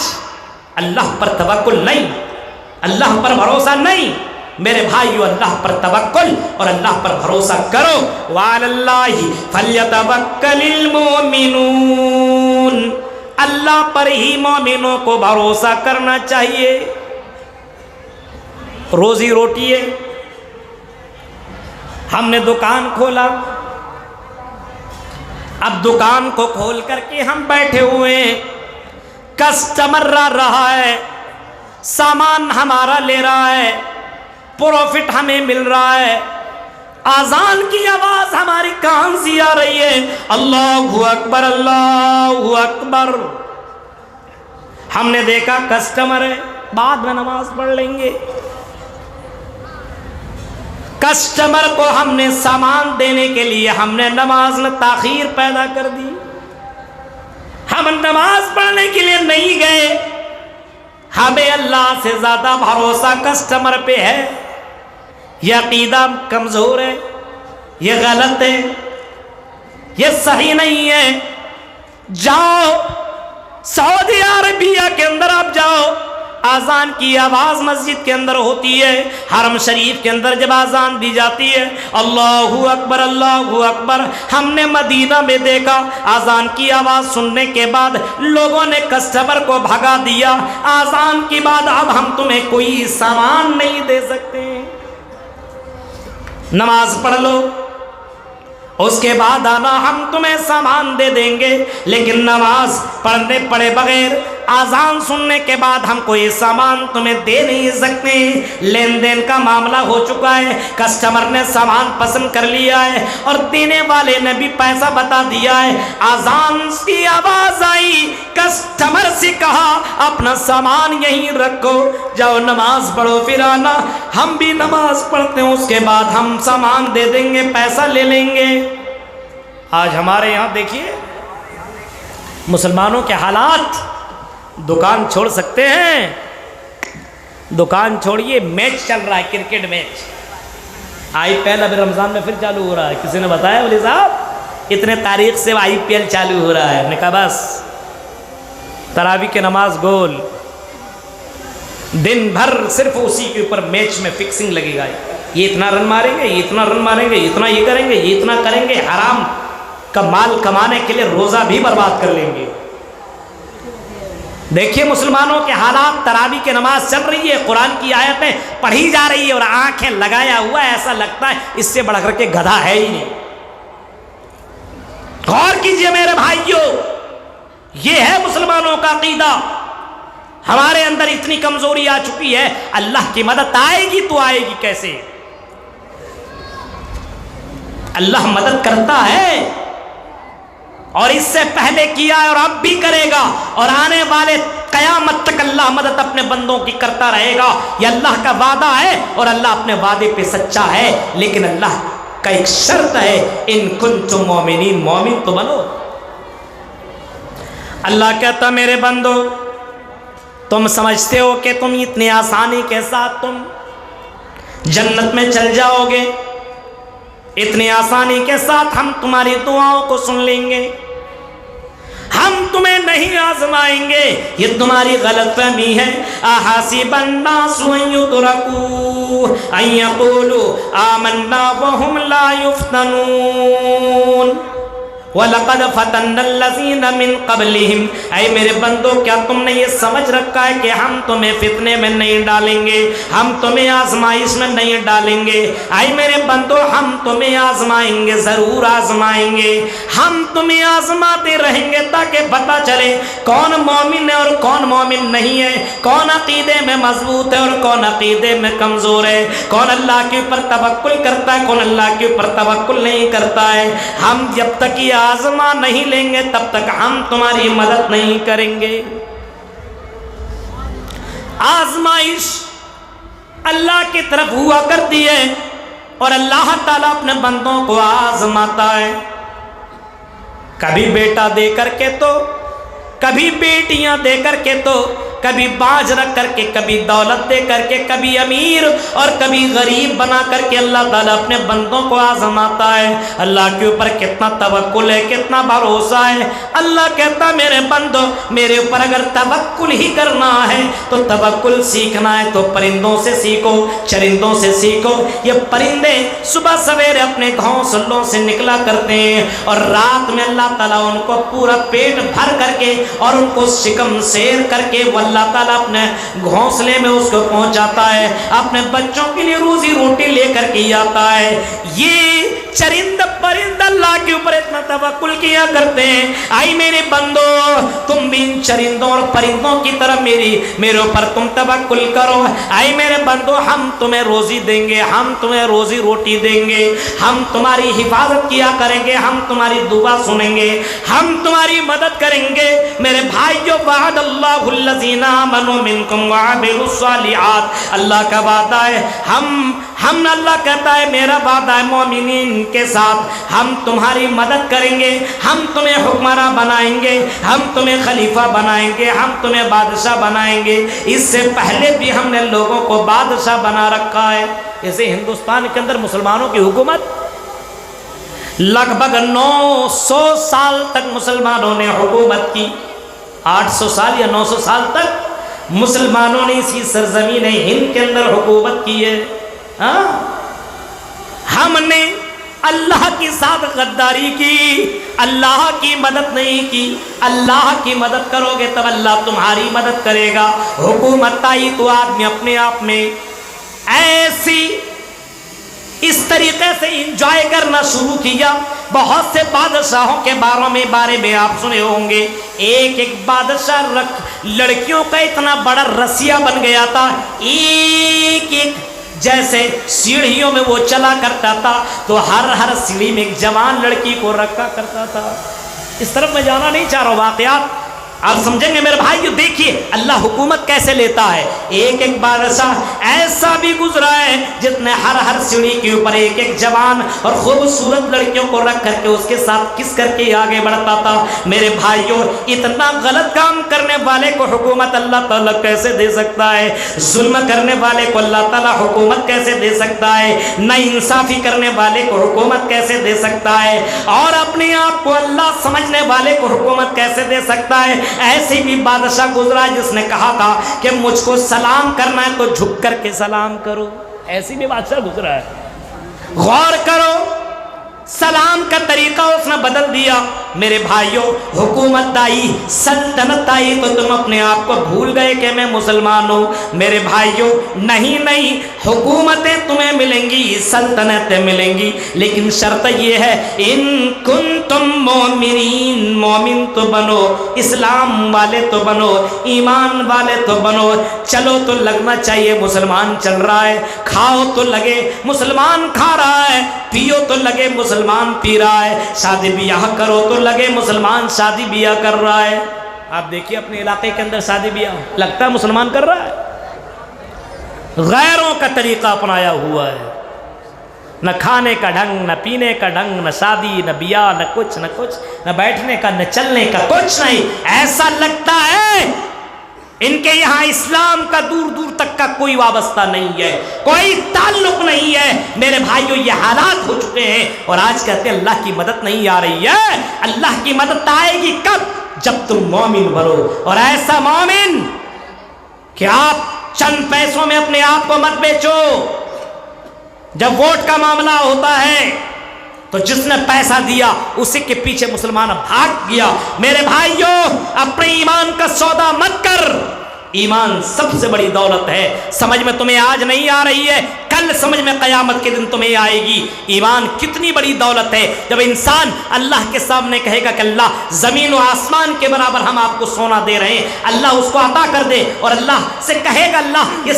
اللہ پر توکل نہیں، اللہ پر بھروسہ نہیں۔ میرے بھائیو، اللہ پر توکل اور اللہ پر بھروسہ کرو۔ وعلی اللہ فلیتوکل المؤمنون، اللہ پر ہی مومنوں کو بھروسہ کرنا چاہیے۔ روزی روٹی ہے، ہم نے دکان کھولا، اب دکان کو کھول کر کے ہم بیٹھے ہوئے ہیں، کسٹمر رہا ہے، سامان ہمارا لے رہا ہے، پروفٹ ہمیں مل رہا ہے، آذان کی آواز ہماری کان سے آ رہی ہے، اللہ اکبر اللہ اکبر۔ ہم نے دیکھا کسٹمر ہے، بعد میں نماز پڑھ لیں گے۔ کسٹمر کو ہم نے سامان دینے کے لیے ہم نے نماز میں تاخیر پیدا کر دی، ہم نماز پڑھنے کے لیے نہیں گئے۔ ہمیں اللہ سے زیادہ بھروسہ کسٹمر پہ ہے، یہ عقیدہ کمزور ہے، یہ غلط ہے، یہ صحیح نہیں ہے۔ جاؤ سعودی عربیہ کے اندر آپ جاؤ، آذان کی آواز مسجد کے اندر ہوتی ہے، حرم شریف کے اندر جب آذان دی جاتی ہے اللہ اکبر اللہ اکبر۔ ہم نے مدینہ میں دیکھا آذان کی آواز سننے کے بعد لوگوں نے کسٹمر کو بھگا دیا، آذان کے بعد اب ہم تمہیں کوئی سامان نہیں دے سکتے، نماز پڑھ لو اس کے بعد آنا، ہم تمہیں سامان دے دیں گے، لیکن نماز پڑھنے پڑے بغیر آذان سننے کے بعد ہم کوئی سامان تمہیں دے نہیں سکتے۔ لین دین کا معاملہ ہو چکا ہے، کسٹمر نے سامان پسند کر لیا ہے اور دینے والے نے بھی پیسہ بتا دیا ہے۔ آذان کی آواز آئی، کسٹمر سے کہا اپنا سامان یہیں رکھو، جاؤ نماز پڑھو پھر آنا۔ ہم بھی نماز پڑھتے ہیں، اس کے بعد ہم سامان دے دیں گے، پیسہ لے لیں گے۔ آج ہمارے یہاں دیکھیے مسلمانوں کے حالات، دکان چھوڑ سکتے ہیں، دکان چھوڑیے، میچ چل رہا ہے، کرکٹ میچ، IPL ابھی رمضان میں پھر چالو ہو رہا ہے۔ کسی نے بتایا ولی صاحب اتنے تاریخ سے IPL چالو ہو رہا ہے، میں نے کہا بس تراویح کی نماز گول، دن بھر صرف اسی کے اوپر میچ میں فکسنگ لگے گا، یہ اتنا رن ماریں گے، یہ اتنا رن ماریں گے، اتنا یہ کریں گے، یہ اتنا کریں گے، حرام کا مال کمانے کے لیے روزہ بھی برباد کر لیں گے۔ دیکھیے مسلمانوں کے حالات، تراویح کی نماز چل رہی ہے، قرآن کی آیتیں پڑھی جا رہی ہے اور آنکھیں لگایا ہوا ہے، ایسا لگتا ہے اس سے بڑھ کر کے گدھا ہے ہی نہیں۔ غور کیجئے میرے بھائیوں، یہ ہے مسلمانوں کا عقیدہ۔ ہمارے اندر اتنی کمزوری آ چکی ہے، اللہ کی مدد آئے گی تو آئے گی کیسے؟ اللہ مدد کرتا ہے اور اس سے پہلے کیا ہے اور اب بھی کرے گا، اور آنے والے قیامت تک اللہ مدد اپنے بندوں کی کرتا رہے گا۔ یہ اللہ کا وعدہ ہے اور اللہ اپنے وعدے پہ سچا ہے، لیکن اللہ کا ایک شرط ہے، ان کنتم مومنین، مومن تو بنو۔ اللہ کہتا میرے بندو تم سمجھتے ہو کہ تم اتنی آسانی کے ساتھ تم جنت میں چل جاؤ گے؟ اتنی آسانی کے ساتھ ہم تمہاری دعاؤں کو سن لیں گے، ہم تمہیں نہیں آزمائیں گے، یہ تمہاری غلط فہمی ہے۔ احاسب الناس ان یترکوا ان یقولوا آمنا وهم لا یفتنون وَلَقَدْ فَتَنَّ الَّذِينَ مِن قَبْلِهِمْ، اے میرے بندو کیا تم نے یہ سمجھ رکھا ہے کہ ہم تمہیں فتنے میں نہیں ڈالیں گے، ہم تمہیں آزمائش میں نہیں ڈالیں گے؟ اے میرے بندو ہم تمہیں آزمائیں گے، ضرور آزمائیں گے، ہم تمہیں آزماتے رہیں گے تاکہ پتہ چلے کون مومن ہے اور کون مومن نہیں ہے، کون عقیدے میں مضبوط ہے اور کون عقیدے میں کمزور ہے، کون اللہ کے اوپر توکل کرتا ہے کون اللہ کے اوپر توکل نہیں کرتا ہے۔ ہم جب تک یہ آزما نہیں لیں گے تب تک ہم تمہاری مدد نہیں کریں گے۔ آزمائش اللہ کی طرف ہوا کرتی ہے اور اللہ تعالیٰ اپنے بندوں کو آزماتا ہے، کبھی بیٹا دے کر کے تو، کبھی بیٹیاں دے کر کے تو، کبھی باج رکھ کر کے، کبھی دولت دے کر کے، کبھی امیر اور کبھی غریب بنا کر کے اللہ تعالیٰ اپنے بندوں کو آزماتا ہے۔ اللہ کے اوپر کتنا توکل ہے، کتنا بھروسہ ہے۔ اللہ کہتا میرے بندو میرے اوپر اگر توکل ہی کرنا ہے تو توکل سیکھنا ہے تو پرندوں سے سیکھو، چرندوں سے سیکھو۔ یہ پرندے صبح سویرے اپنے گھونسلوں سے نکلا کرتے ہیں اور رات میں اللہ تعالیٰ ان کو پورا پیٹ بھر کر کے اور ان کو شکم سیر کر کے وہ اللہ تعالیٰ اپنے گھونسلے میں اس کو پہنچاتا ہے، اپنے بچوں کے لیے روزی روٹی لے کر کے آتا ہے۔ یہ چرند پرند اللہ کے اوپر اتنا توکل کیا کرتے ہیں۔ آئی میرے بندو تم بھی ان چرندوں اور پرندوں کی طرح میرے اوپر تم توکل کرو۔ آئی میرے بندو ہم تمہیں روزی دیں گے، ہم تمہیں روزی روٹی دیں گے، ہم تمہاری حفاظت کیا کریں گے، ہم تمہاری دعا سنیں گے، ہم تمہاری مدد کریں گے۔ میرے بھائیو وعد اللہ الذین آمنوا منکم وعملوا الصالحات، اللہ کا وعدہ ہے، ہم اللہ کہتا ہے میرا وعدہ ہے مومنین کے ساتھ، ہم تمہاری مدد کریں گے، ہم تمہیں حکمراں بنائیں گے، ہم تمہیں خلیفہ بنائیں گے، ہم تمہیں بادشاہ بنائیں گے۔ اس سے پہلے بھی ہم نے لوگوں کو بادشاہ بنا رکھا ہے۔ جیسے ہندوستان کے اندر مسلمانوں کی حکومت لگ بھگ 900 سال تک مسلمانوں نے حکومت کی، 800 سال یا 900 سال تک مسلمانوں نے اسی سرزمین ہند کے اندر حکومت کی ہے۔ ہم نے اللہ کے ساتھ غداری کی، اللہ کی مدد نہیں کی۔ اللہ کی مدد کرو گے تب اللہ تمہاری مدد کرے گا۔ حکومت آئی تو آدمی اپنے آپ میں ایسی اس طریقے سے انجوائے کرنا شروع کیا۔ بہت سے بادشاہوں کے بارے میں آپ سنے ہوں گے، ایک ایک بادشاہ لڑکیوں کا اتنا بڑا رسیا بن گیا تھا، ایک ایک جیسے سیڑھیوں میں وہ چلا کرتا تھا تو ہر سیڑھی میں ایک جوان لڑکی کو رکھا کرتا تھا۔ اس طرف میں جانا نہیں چاہ رہا ہوں، واقعات آپ سمجھیں گے میرے بھائی۔ دیکھیے اللہ حکومت کیسے لیتا ہے۔ ایک ایک بادشاہ ایسا بھی گزرا ہے جس نے ہر سیڑھی کے اوپر ایک ایک جوان اور خوبصورت لڑکیوں کو رکھ کر کے اس کے ساتھ کس کر کے آگے بڑھتا تھا۔ میرے بھائیوں اتنا غلط کام کرنے والے کو حکومت اللہ تعالیٰ کیسے دے سکتا ہے؟ ظلم کرنے والے کو اللہ تعالیٰ حکومت کیسے دے سکتا ہے؟ نا انصافی کرنے والے کو حکومت کیسے دے سکتا ہے؟ اور اپنے آپ کو اللہ سمجھنے والے کو حکومت کیسے دے سکتا ہے؟ ایسے بھی بادشاہ گزرا جس نے کہا تھا کہ مجھ کو سلام کرنا ہے تو جھک کر کے سلام کرو۔ ایسی بھی بادشاہ گزرا ہے، غور کرو، سلام کا طریقہ اس نے بدل دیا۔ میرے بھائیوں حکومت آئی، سلطنت آئی تو تم اپنے آپ کو بھول گئے کہ میں مسلمان ہوں۔ میرے بھائیوں نہیں، حکومتیں تمہیں ملیں گی، سلطنتیں ملیں گی، لیکن شرط یہ ہے ان کنتم مومنین، مومن تو بنو، اسلام والے تو بنو، ایمان والے تو بنو۔ چلو تو لگنا چاہیے مسلمان چل رہا ہے، کھاؤ تو لگے مسلمان کھا رہا ہے، پیو تو لگے مسلمان پی رہا ہے، شادی بیاہ کرو تو لگے مسلمان شادی بیاہ کر رہا ہے۔ آپ دیکھیے اپنے علاقے کے اندر شادی بیاہ لگتا ہے مسلمان کر رہا ہے، غیروں کا طریقہ اپنایا ہوا ہے، نہ کھانے کا ڈھنگ، نہ پینے کا ڈھنگ، نہ شادی، نہ بیاہ، نہ کچھ، نہ بیٹھنے کا، نہ چلنے کا، کچھ نہیں۔ ایسا لگتا ہے ان کے یہاں اسلام کا دور دور تک کا کوئی وابستہ نہیں ہے، کوئی تعلق نہیں ہے۔ میرے بھائیو یہ حالات ہو چکے ہیں، اور آج کہتے ہیں اللہ کی مدد نہیں آ رہی ہے۔ اللہ کی مدد آئے گی کب؟ جب تم مومن بنو، اور ایسا مومن کہ آپ چند پیسوں میں اپنے آپ کو مت بیچو۔ جب ووٹ کا معاملہ ہوتا ہے تو جس نے پیسہ دیا اسی کے پیچھے مسلمان بھاگ گیا۔ میرے بھائیوں، اپنے ایمان کا سودا مت کر، ایمان سب سے بڑی دولت ہے۔ سمجھ میں تمہیں آج نہیں آ رہی ہے، کل سمجھ میں قیامت کے دن تمہیں آئے گی۔ ایمان کتنی بڑی دولت ہے۔ جب انسان اللہ کے سامنے کہے گا کہ اللہ زمین و آسمان کے برابر ہم آپ کو سونا دے رہے ہیں، اللہ اس کو عطا کر دے، اور اللہ سے کہے گا اللہ یہ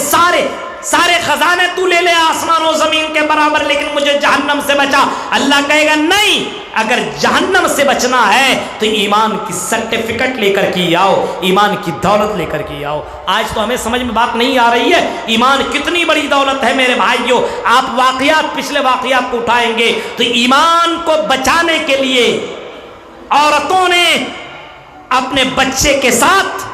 سارے خزانے تو لے لے آسمان و زمین کے برابر، لیکن مجھے جہنم سے بچا۔ اللہ کہے گا نہیں، اگر جہنم سے بچنا ہے تو ایمان کی سرٹیفکیٹ لے کر کے آؤ، ایمان کی دولت لے کر کے آؤ۔ آج تو ہمیں سمجھ میں بات نہیں آ رہی ہے، ایمان کتنی بڑی دولت ہے میرے بھائیوں۔ آپ واقعات، پچھلے واقعات کو اٹھائیں گے تو ایمان کو بچانے کے لیے عورتوں نے اپنے بچے کے ساتھ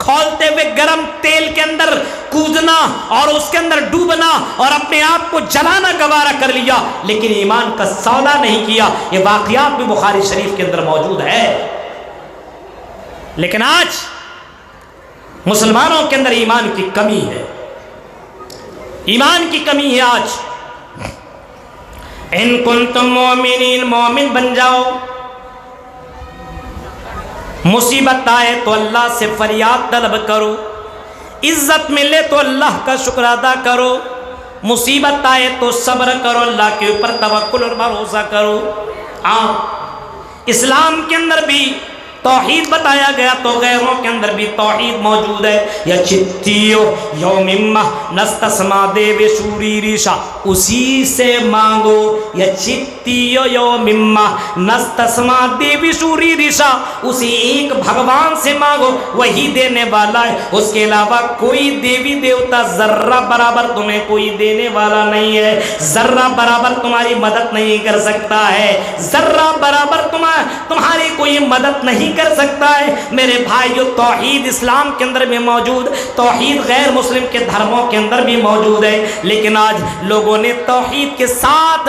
کھولتے ہوئے گرم تیل کے اندر کودنا اور اس کے اندر ڈوبنا اور اپنے آپ کو جلانا گوارا کر لیا، لیکن ایمان کا سودا نہیں کیا۔ یہ واقعات بھی بخاری شریف کے اندر موجود ہے۔ لیکن آج مسلمانوں کے اندر ایمان کی کمی ہے، ایمان کی کمی ہے آج۔ ان کنتم مومنین، مومن بن جاؤ۔ مصیبت آئے تو اللہ سے فریاد طلب کرو، عزت ملے تو اللہ کا شکر ادا کرو، مصیبت آئے تو صبر کرو، اللہ کے اوپر توکل اور بھروسہ کرو۔ ہاں، اسلام کے اندر بھی توحید بتایا گیا تو غیروں کے اندر بھی توحید موجود ہے۔ یا چتیو یومما نستسما دیو شوری ریشا، اسی سے مانگو۔ یا چتیو یومما نستسما دیو شوری ریشا، اسی ایک بھگوان سے مانگو، وہی دینے والا ہے، اس کے علاوہ کوئی دیوی دیوتا ذرہ برابر تمہیں کوئی دینے والا نہیں ہے، ذرہ برابر تمہاری مدد نہیں کر سکتا ہے، ذرہ برابر تمہاری کوئی مدد نہیں کر سکتا ہے۔ میرے بھائیو، توحید اسلام کے اندر بھی موجود، توحید غیر مسلم کے دھرموں کے اندر بھی موجود ہے، لیکن آج لوگوں نے توحید کے ساتھ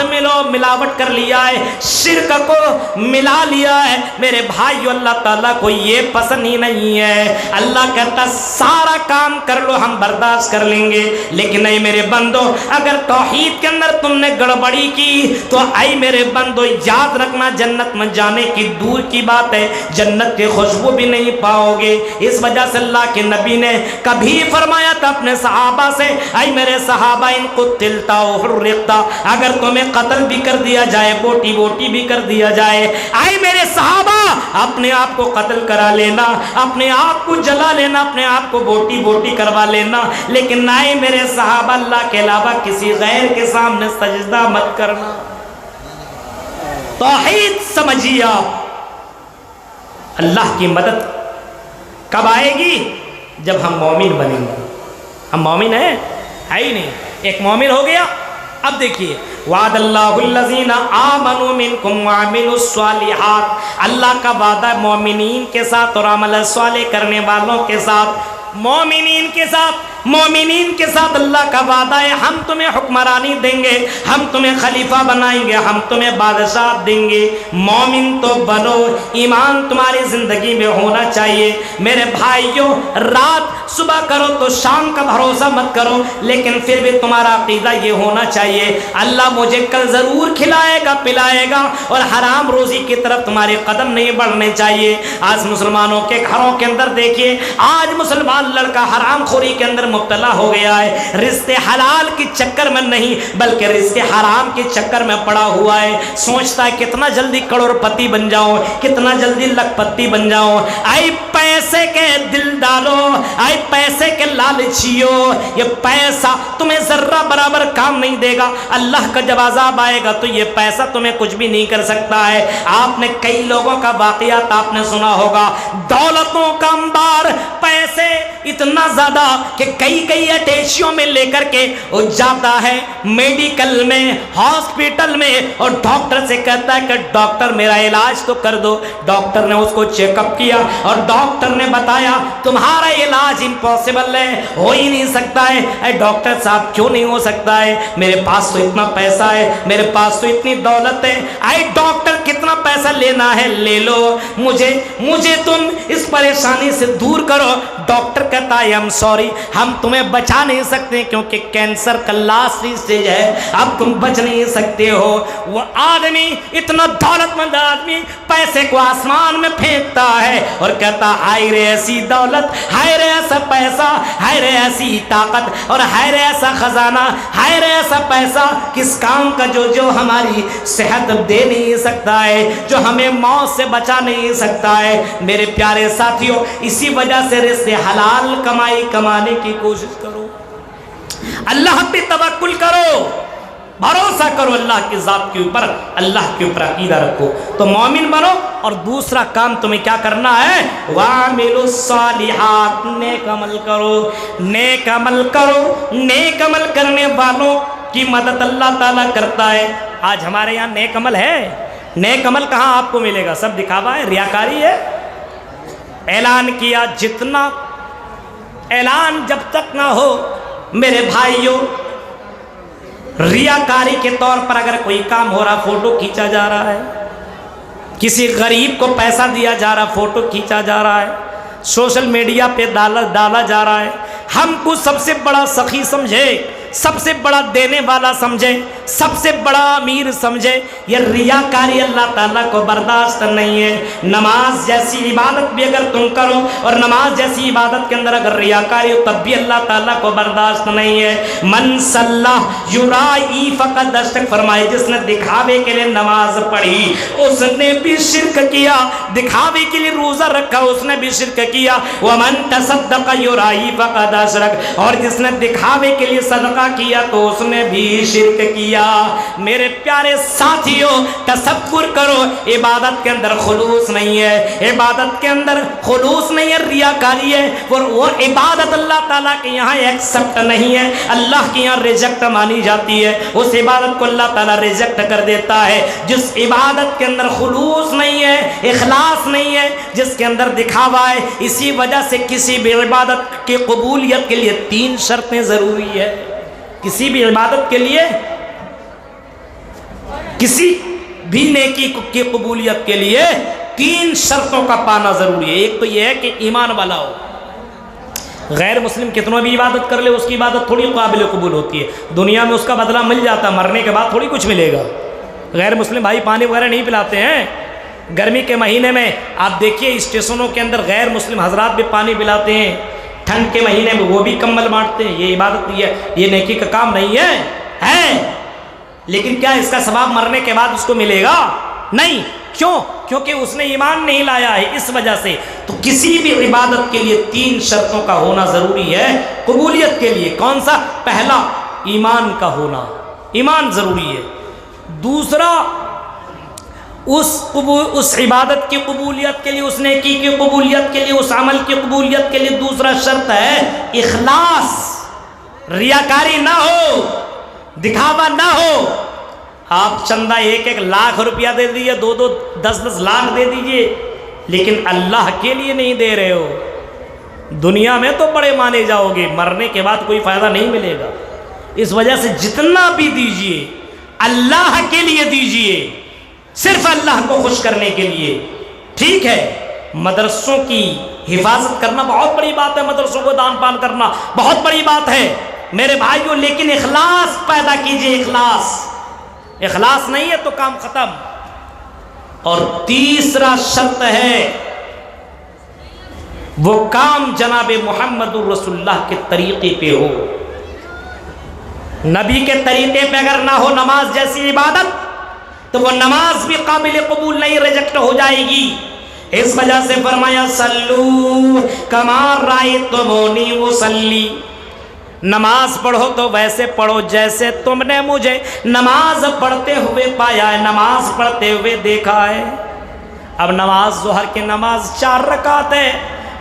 ملاوٹ کر لیا ہے، شرک کو ملا لیا ہے۔ میرے بھائیو، اللہ تعالیٰ کو یہ پسند ہی نہیں ہے۔ اللہ کہتا سارا کام کر لو، ہم برداشت کر لیں گے، لیکن اے میرے بندو، اگر توحید کے اندر تم نے گڑبڑی کی تو اے میرے بندو یاد رکھنا، جنت میں جانے کی دور کی بات ہے، جنت کی خوشبو بھی نہیں پاؤ گے۔ اس وجہ سے اللہ کے نبی نے کبھی فرمایا تھا اپنے صحابہ سے، اے میرے صحابہ ان قتلتا و حرقتا، اگر تمہیں قتل بھی کر دیا جائے، بوٹی بوٹی بھی کر دیا جائے، اے میرے صحابہ اپنے آپ کو قتل کرا لینا، اپنے آپ کو جلا لینا، اپنے آپ کو بوٹی بوٹی کروا لینا، لیکن اے میرے صحابہ اللہ کے علاوہ کسی غیر کے سامنے سجدہ مت کرنا۔ توحید سمجھیے آپ۔ اللہ کی مدد کب آئے گی؟ جب ہم مومن بنیں گے۔ ہم مومن ہیں؟ ہے ہی نہیں۔ ایک مومن ہو گیا۔ اب دیکھیے، وعد اللہ الذین آمنوا منکم وعملوا الصالحات، اللہ کا وعدہ ہے مومنین کے ساتھ اور عمل صالح کرنے والوں کے ساتھ۔ مومنین کے ساتھ اللہ کا وعدہ ہے، ہم تمہیں حکمرانی دیں گے، ہم تمہیں خلیفہ بنائیں گے، ہم تمہیں بادشاہ دیں گے۔ مومن تو بنو، ایمان تمہاری زندگی میں ہونا چاہیے۔ میرے بھائیوں، رات صبح کرو تو شام کا بھروسہ مت کرو، لیکن پھر بھی تمہارا عقیدہ یہ ہونا چاہیے اللہ مجھے کل ضرور کھلائے گا پلائے گا، اور حرام روزی کی طرف تمہارے قدم نہیں بڑھنے چاہیے۔ آج مسلمانوں کے گھروں کے اندر دیکھیے، آج مسلمان لڑکا حرام خوری کے اندر مبتلا ہو گیا ہے، رزق حلال کے چکر میں نہیں بلکہ رزق حرام کے چکر میں پڑا ہوا ہے۔ سوچتا ہے کتنا جلدی کروڑ پتی بن جاؤں، کتنا جلدی لکھ پتی بن جاؤں۔ اے پیسے کے دل ڈالو، اے پیسے کے لالچیو، یہ پیسہ تمہیں ذرہ برابر کام نہیں دے گا۔ اللہ کا جب عذاب آئے گا تو یہ پیسہ تمہیں کچھ بھی نہیں کر سکتا ہے۔ آپ نے کئی لوگوں کا واقعات آپ نے سنا ہوگا، دولتوں کا انبار، پیسے اتنا زیادہ کہ کئی اٹیچیوں میں لے کر کے وہ جاتا ہے میڈیکل میں، ہاسپٹل میں، اور ڈاکٹر سے کہتا ہے کہ ڈاکٹر میرا علاج تو کر دو۔ ڈاکٹر نے اس کو چیک اپ کیا اور ڈاکٹر نے بتایا تمہارا علاج امپاسبل ہے، ہو ہی نہیں سکتا ہے۔ اے ڈاکٹر صاحب کیوں نہیں ہو سکتا ہے؟ میرے پاس تو اتنا پیسہ ہے، میرے پاس تو اتنی دولت ہے۔ اے ڈاکٹر کتنا پیسہ لینا ہے لے لو، مجھے تم اس پریشانی سے دور کرو۔ ڈاکٹر کہتا ہے I'm sorry، ہم تمہیں بچا نہیں سکتے کیونکہ کینسر کا لاسٹ اسٹیج ہے، اب تم بچ نہیں سکتے ہو۔ وہ آدمی اتنا دولت مند آدمی پیسے کو آسمان میں پھینکتا ہے اور کہتا ہائے رے ایسی دولت، ہائے رے ایسا پیسہ، ہائے رے ایسی طاقت، اور ہائے رے ایسا خزانہ، ہائے رے ایسا پیسہ کس کام کا جو ہماری صحت دے نہیں سکتا ہے، جو ہمیں موت سے بچا نہیں سکتا ہے۔ میرے پیارے ساتھیوں، اسی وجہ سے رزق حلال کمانے کی کوشش کرو، اللہ پہ توکل کرو، بھروسہ کرو اللہ کی ذات کے اوپر، اللہ کے اوپر عقیدہ رکھو تو مومن بنو۔ اور دوسرا کام تمہیں کیا کرنا ہے؟ وَعَمِلُوا الصَّالِحَاتِ، نیک عمل کرو، نیک عمل کرو۔ نیک عمل کرنے والوں کی مدد اللہ تعالیٰ کرتا ہے۔ آج ہمارے یہاں نیک عمل ہے؟ نیک عمل کہاں آپ کو ملے گا؟ سب دکھاوا ہے، ریاکاری ہے۔ اعلان کیا، جتنا اعلان جب تک نہ ہو میرے بھائیوں، ریاکاری کے طور پر اگر کوئی کام ہو رہا، فوٹو کھینچا جا رہا ہے، کسی غریب کو پیسہ دیا جا رہا، فوٹو کھینچا جا رہا ہے، سوشل میڈیا پہ ڈالا جا رہا ہے، ہم کو سب سے بڑا سخی سمجھے، سب سے بڑا دینے والا سمجھے، سب سے بڑا امیر سمجھے، یہ ریاکاری اللہ تعالیٰ کو برداشت نہیں ہے۔ نماز جیسی عبادت بھی اگر تم کرو اور نماز جیسی عبادت کے اندر اگر ریاکاری ہو تب بھی اللہ تعالیٰ کو برداشت نہیں ہے۔ من صلی یرائی فقد اشرک، فرمائے جس نے دکھاوے کے لیے نماز پڑھی اس نے بھی شرک کیا، دکھاوے کے لیے روزہ رکھا اس نے بھی شرک کیا۔ ومن تصدق یرائی فقد اشرک، اور جس نے دکھاوے کے لیے صدقہ کیا تو اس نے بھی شرک کیا۔ میرے پیارے ساتھیوں، تصور کرو عبادت کے اندر خلوص نہیں ہے، عبادت کے اندر خلوص نہیں ہے، ریاکاری ہے، وہ عبادت اللہ تعالیٰ کے یہاں ایکسپٹ نہیں ہے، اللہ کے یہاں ریجیکٹ مانی جاتی ہے۔ اس عبادت کو اللہ تعالیٰ ریجیکٹ کر دیتا ہے جس عبادت کے اندر خلوص نہیں ہے، اخلاص نہیں ہے، جس کے اندر دکھاوا ہے۔ اسی وجہ سے کسی بھی عبادت کی قبولیت کے لیے 3 شرطیں ضروری ہے۔ کسی بھی عبادت کے لیے، کسی بھی نیکی کی قبولیت کے لیے 3 شرطوں کا پانا ضروری ہے۔ ایک تو یہ ہے کہ ایمان والا ہو۔ غیر مسلم کتنوں بھی عبادت کر لے اس کی عبادت تھوڑی قابل قبول ہوتی ہے، دنیا میں اس کا بدلہ مل جاتا ہے، مرنے کے بعد تھوڑی کچھ ملے گا۔ غیر مسلم بھائی پانی وغیرہ نہیں پلاتے ہیں، گرمی کے مہینے میں آپ دیکھیے اسٹیشنوں کے اندر غیر مسلم حضرات بھی پانی پلاتے ہیں، ٹھنڈ کے مہینے میں وہ بھی کمبل بانٹتے ہیں۔ یہ عبادت نہیں ہے، یہ نیکی کا کام نہیں ہے، لیکن کیا اس کا ثواب مرنے کے بعد اس کو ملے گا؟ نہیں۔ کیوں؟ کیونکہ اس نے ایمان نہیں لایا ہے، اس وجہ سے۔ تو کسی بھی عبادت کے لیے 3 شرطوں کا ہونا ضروری ہے قبولیت کے لیے۔ کون سا؟ پہلا ایمان کا ہونا، ایمان ضروری ہے۔ دوسرا اس عبادت کی قبولیت کے لیے، اس نیکی کی قبولیت کے لیے، اس عمل کی قبولیت کے لیے دوسرا شرط ہے اخلاص، ریاکاری نہ ہو، دکھاوا نہ ہو۔ آپ چندہ 1-1 لاکھ روپیہ دے دیجیے، 2-2 10-10 لاکھ دے دیجیے، لیکن اللہ کے لیے نہیں دے رہے ہو، دنیا میں تو بڑے مانے جاؤ گے، مرنے کے بعد کوئی فائدہ نہیں ملے گا۔ اس وجہ سے جتنا بھی دیجیے اللہ کے لیے دیجیے، صرف اللہ کو خوش کرنے کے لیے۔ ٹھیک ہے، مدرسوں کی حفاظت کرنا بہت بڑی بات ہے، مدرسوں کو دان پان کرنا بہت بڑی بات ہے میرے بھائیوں، لیکن اخلاص پیدا کیجیے۔ اخلاص نہیں ہے تو کام ختم۔ اور تیسرا شرط ہے وہ کام جناب محمد الرسول اللہ کے طریقے پہ ہو۔ نبی کے طریقے پہ اگر نہ ہو نماز جیسی عبادت تو وہ نماز بھی قابل قبول نہیں، ریجیکٹ ہو جائے گی۔ اس وجہ سے فرمایا صلو کما رأیتمونی اصلی، نماز پڑھو تو ویسے پڑھو جیسے تم نے مجھے نماز پڑھتے ہوئے پایا ہے، نماز پڑھتے ہوئے دیکھا ہے۔ اب نماز ظہر کی نماز 4 رکعت ہے،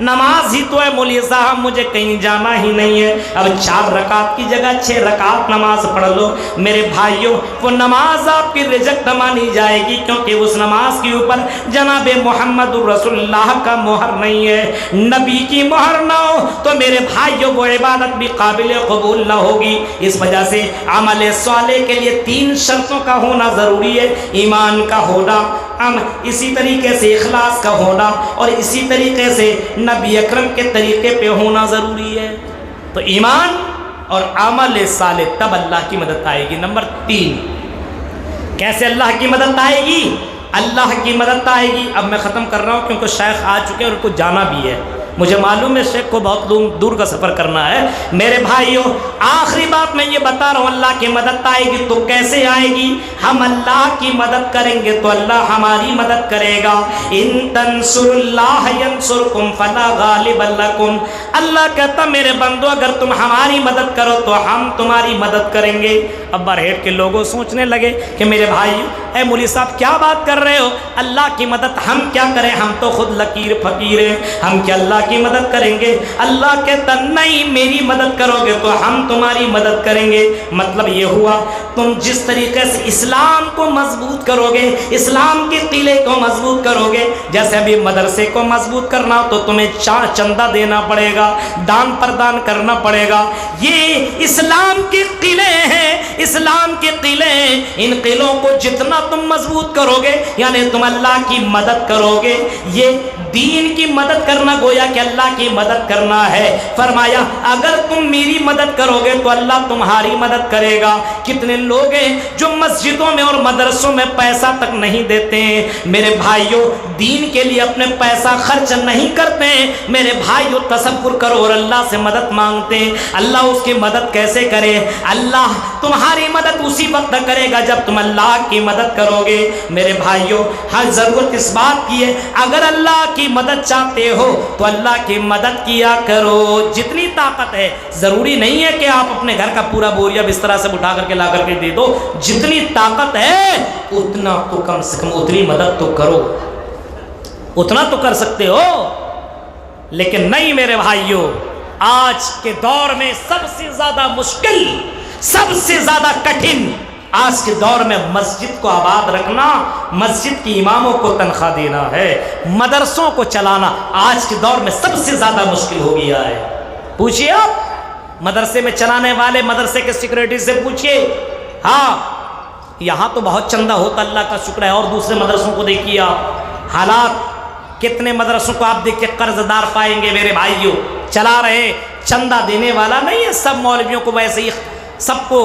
نماز ہی تو ہے مولوی صاحب, مجھے کہیں جانا ہی نہیں ہے. اب 4 رکعت کی جگہ 6 رکعت نماز پڑھ لو. میرے بھائیوں وہ نماز آپ کی ریجیکٹ مانی جائے گی, کیونکہ اس نماز کے اوپر جناب محمد رسول اللہ کا مہر نہیں ہے, نبی کی مہر نہ ہو تو میرے بھائیوں وہ عبادت بھی قابل قبول نہ ہوگی. اس وجہ سے عمل صالح کے لیے 3 شرطوں کا ہونا ضروری ہے. ایمان کا ہونا, اسی طریقے سے اخلاص کا ہونا, اور اسی طریقے سے نبی اکرم کے طریقے پہ ہونا ضروری ہے. تو ایمان اور عمل صالح, تب اللہ کی مدد آئے گی. نمبر 3, کیسے اللہ کی مدد آئے گی؟ اللہ کی مدد آئے گی. اب میں ختم کر رہا ہوں کیونکہ شیخ آ چکے ہیں اور ان کو جانا بھی ہے. مجھے معلوم ہے شیخ کو بہت دور کا سفر کرنا ہے. میرے بھائیوں آخری بات میں یہ بتا رہا ہوں, اللہ کی مدد آئے گی تو کیسے آئے گی؟ ہم اللہ کی مدد کریں گے تو اللہ ہماری مدد کرے گا. ان تنصروا اللہ ینصرکم فلا غالب لکم. اللہ کہتا میرے بندو اگر تم ہماری مدد کرو تو ہم تمہاری مدد کریں گے. اب برہیٹ کے لوگوں سوچنے لگے کہ میرے بھائی اے مولوی صاحب کیا بات کر رہے ہو, اللہ کی مدد ہم کیا کریں, ہم تو خود لکیر فقیر ہیں, ہم کیا اللہ کی مدد کریں گے؟ اللہ کہتا نہیں, میری مدد کرو گے تو ہم تمہاری مدد کریں گے. مطلب یہ ہوا تم جس طریقے سے اسلام کو مضبوط کرو گے, اسلام کے قلعے کو مضبوط کرو گے, جیسے ابھی مدرسے کو مضبوط کرنا ہو تو تمہیں چندہ دینا پڑے گا, دان پردان کرنا پڑے گا. یہ اسلام کے قلعے ہیں, اسلام کے قلعے ہیں. ان قلعوں کو جتنا تم مضبوط کرو گے یعنی تم اللہ کی مدد کرو گے. یہ دین کی مدد کرنا گویا کہ اللہ کی مدد کرنا ہے. فرمایا اگر تم میری مدد کرو گے تو اللہ تمہاری مدد کرے گا. کتنے لوگ ہیں جو مسجدوں میں اور مدرسوں میں پیسہ تک نہیں دیتے ہیں. میرے بھائیوں دین کے لیے اپنے پیسہ خرچ نہیں کرتے ہیں. میرے بھائیوں تصور کرو اور اللہ سے مدد مانگتے ہیں. اللہ اس کی مدد کیسے کرے؟ اللہ تمہاری مدد اسی وقت کرے گا جب تم اللہ کی مدد کرو گے. میرے بھائیوں ہر ضرورت اس بات کی ہے, اگر اللہ کی مدد چاہتے ہو تو اللہ کی مدد کیا کرو. جتنی طاقت ہے, ضروری نہیں ہے کہ آپ اپنے گھر کا پورا بوریا بستر سے اٹھا کر کے لا کر کے دے دو. جتنی طاقت ہے اتنا تو کم سے کم اتنی مدد تو کرو, اتنا تو کر سکتے ہو. لیکن نہیں میرے بھائیوں, آج کے دور میں سب سے زیادہ مشکل, سب سے زیادہ کٹھن آج کے دور میں مسجد کو آباد رکھنا, مسجد کی اماموں کو تنخواہ دینا ہے, مدرسوں کو چلانا آج کے دور میں سب سے زیادہ مشکل ہو گیا ہے. پوچھئے آپ مدرسے میں چلانے والے مدرسے کے سیکریٹری سے پوچھئے, ہاں یہاں تو بہت چندہ ہوتا اللہ کا شکر ہے, اور دوسرے مدرسوں کو دیکھیے آپ حالات, کتنے مدرسوں کو آپ دیکھ کے قرض دار پائیں گے. میرے بھائیوں چلا رہے, چندہ دینے والا نہیں ہے, سب مولویوں کو ویسے ہی, سب کو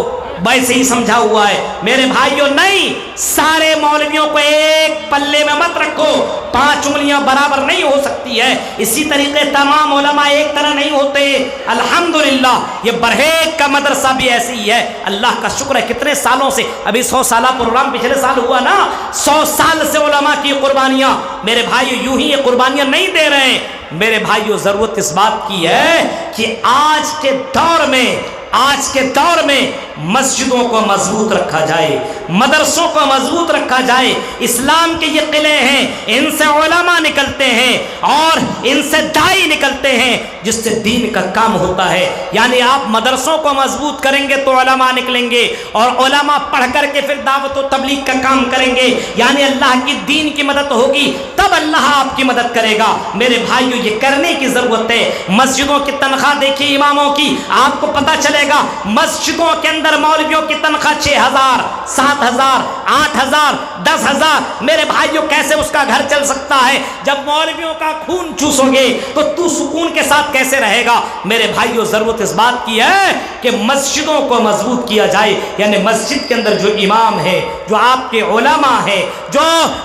ویسے ہی سمجھا ہوا ہے. میرے بھائیوں نہیں, سارے مولویوں کو ایک پلے میں مت رکھو, 5 انگلیاں برابر نہیں ہو سکتی ہے. اسی طریقے تمام علماء ایک طرح نہیں ہوتے. الحمدللہ یہ برہیٹ کا مدرسہ بھی ایسے ہی ہے. اللہ کا شکر ہے کتنے سالوں سے, ابھی 100 سالہ پروگرام پچھلے سال ہوا نا, 100 سال سے علماء کی قربانیاں. میرے بھائیوں یوں ہی یہ قربانیاں نہیں دے رہے ہیں. میرے بھائیوں ضرورت اس بات کی ہے کہ آج کے دور میں, آج کے دور میں مسجدوں کو مضبوط رکھا جائے, مدرسوں کو مضبوط رکھا جائے. اسلام کے یہ قلعے ہیں, ان سے علماء نکلتے ہیں اور ان سے داعی نکلتے ہیں جس سے دین کا کام ہوتا ہے. یعنی آپ مدرسوں کو مضبوط کریں گے تو علماء نکلیں گے, اور علماء پڑھ کر کے پھر دعوت و تبلیغ کا کام کریں گے. یعنی اللہ کی دین کی مدد ہوگی تب اللہ آپ کی مدد کرے گا. میرے بھائیوں یہ کرنے کی ضرورت ہے. مسجدوں کی تنخواہ دیکھیے اماموں کی, آپ کو پتہ چلے گا مسجدوں کے اندر مولویوں کی تنخواہ 6,000 7,000 8,000 10,000. میرے بھائیوں کیسے اس کا گھر چل سکتا ہے؟ جب مولویوں کا خون چوسو گے تو تو سکون کے ساتھ کیسے رہے گا؟ میرے بھائیوں ضرورت اس بات کی ہے کہ مسجدوں کو مضبوط کیا جائے. یعنی مسجد کے اندر جو امام ہے, جو آپ کے علماء ہیں, جو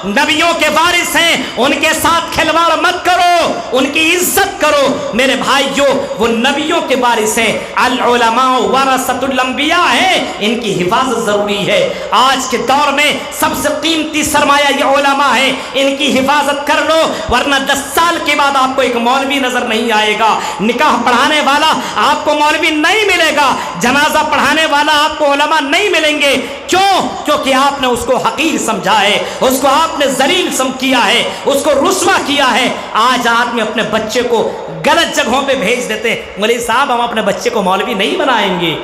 نبیوں کے وارث ہیں, ان کے ساتھ کھلواڑ مت کرو, ان کی عزت کرو. میرے بھائیوں وہ نبیوں کے وارث ہیں, العلماء ورثۃ الانبیاء ہیں ان کی حفاظت ضروری ہے۔ آج کے دور میں سب سے قیمتی سرمایہ یہ علماء ہیں، ان کی حفاظت کر لو، ورنہ 10 سال کے بعد آپ کو ایک مولوی نظر نہیں آئے گا، نکاح پڑھانے والا آپ کو مولوی نہیں ملے گا، جنازہ پڑھانے والا آپ کو علماء نہیں ملیں گے۔ کیوں؟ کیونکہ آپ نے اس کو حقیر سمجھا ہے، اس کو آپ نے ذلیل کیا ہے، اس کو رسوا کیا ہے۔ آج آدمی اپنے بچے کو غلط جگہوں پہ بھیج دیتے ہیں، مولوی صاحب ہم اپنے بچے کو مولوی نہیں بنائیں گے۔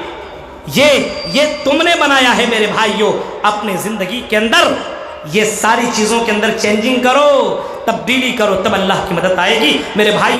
یہ تم نے بنایا ہے میرے بھائیوں۔ اپنی زندگی کے اندر یہ ساری چیزوں کے اندر چینجنگ کرو، تبدیلی کرو، تب اللہ کی مدد آئے گی میرے بھائیوں۔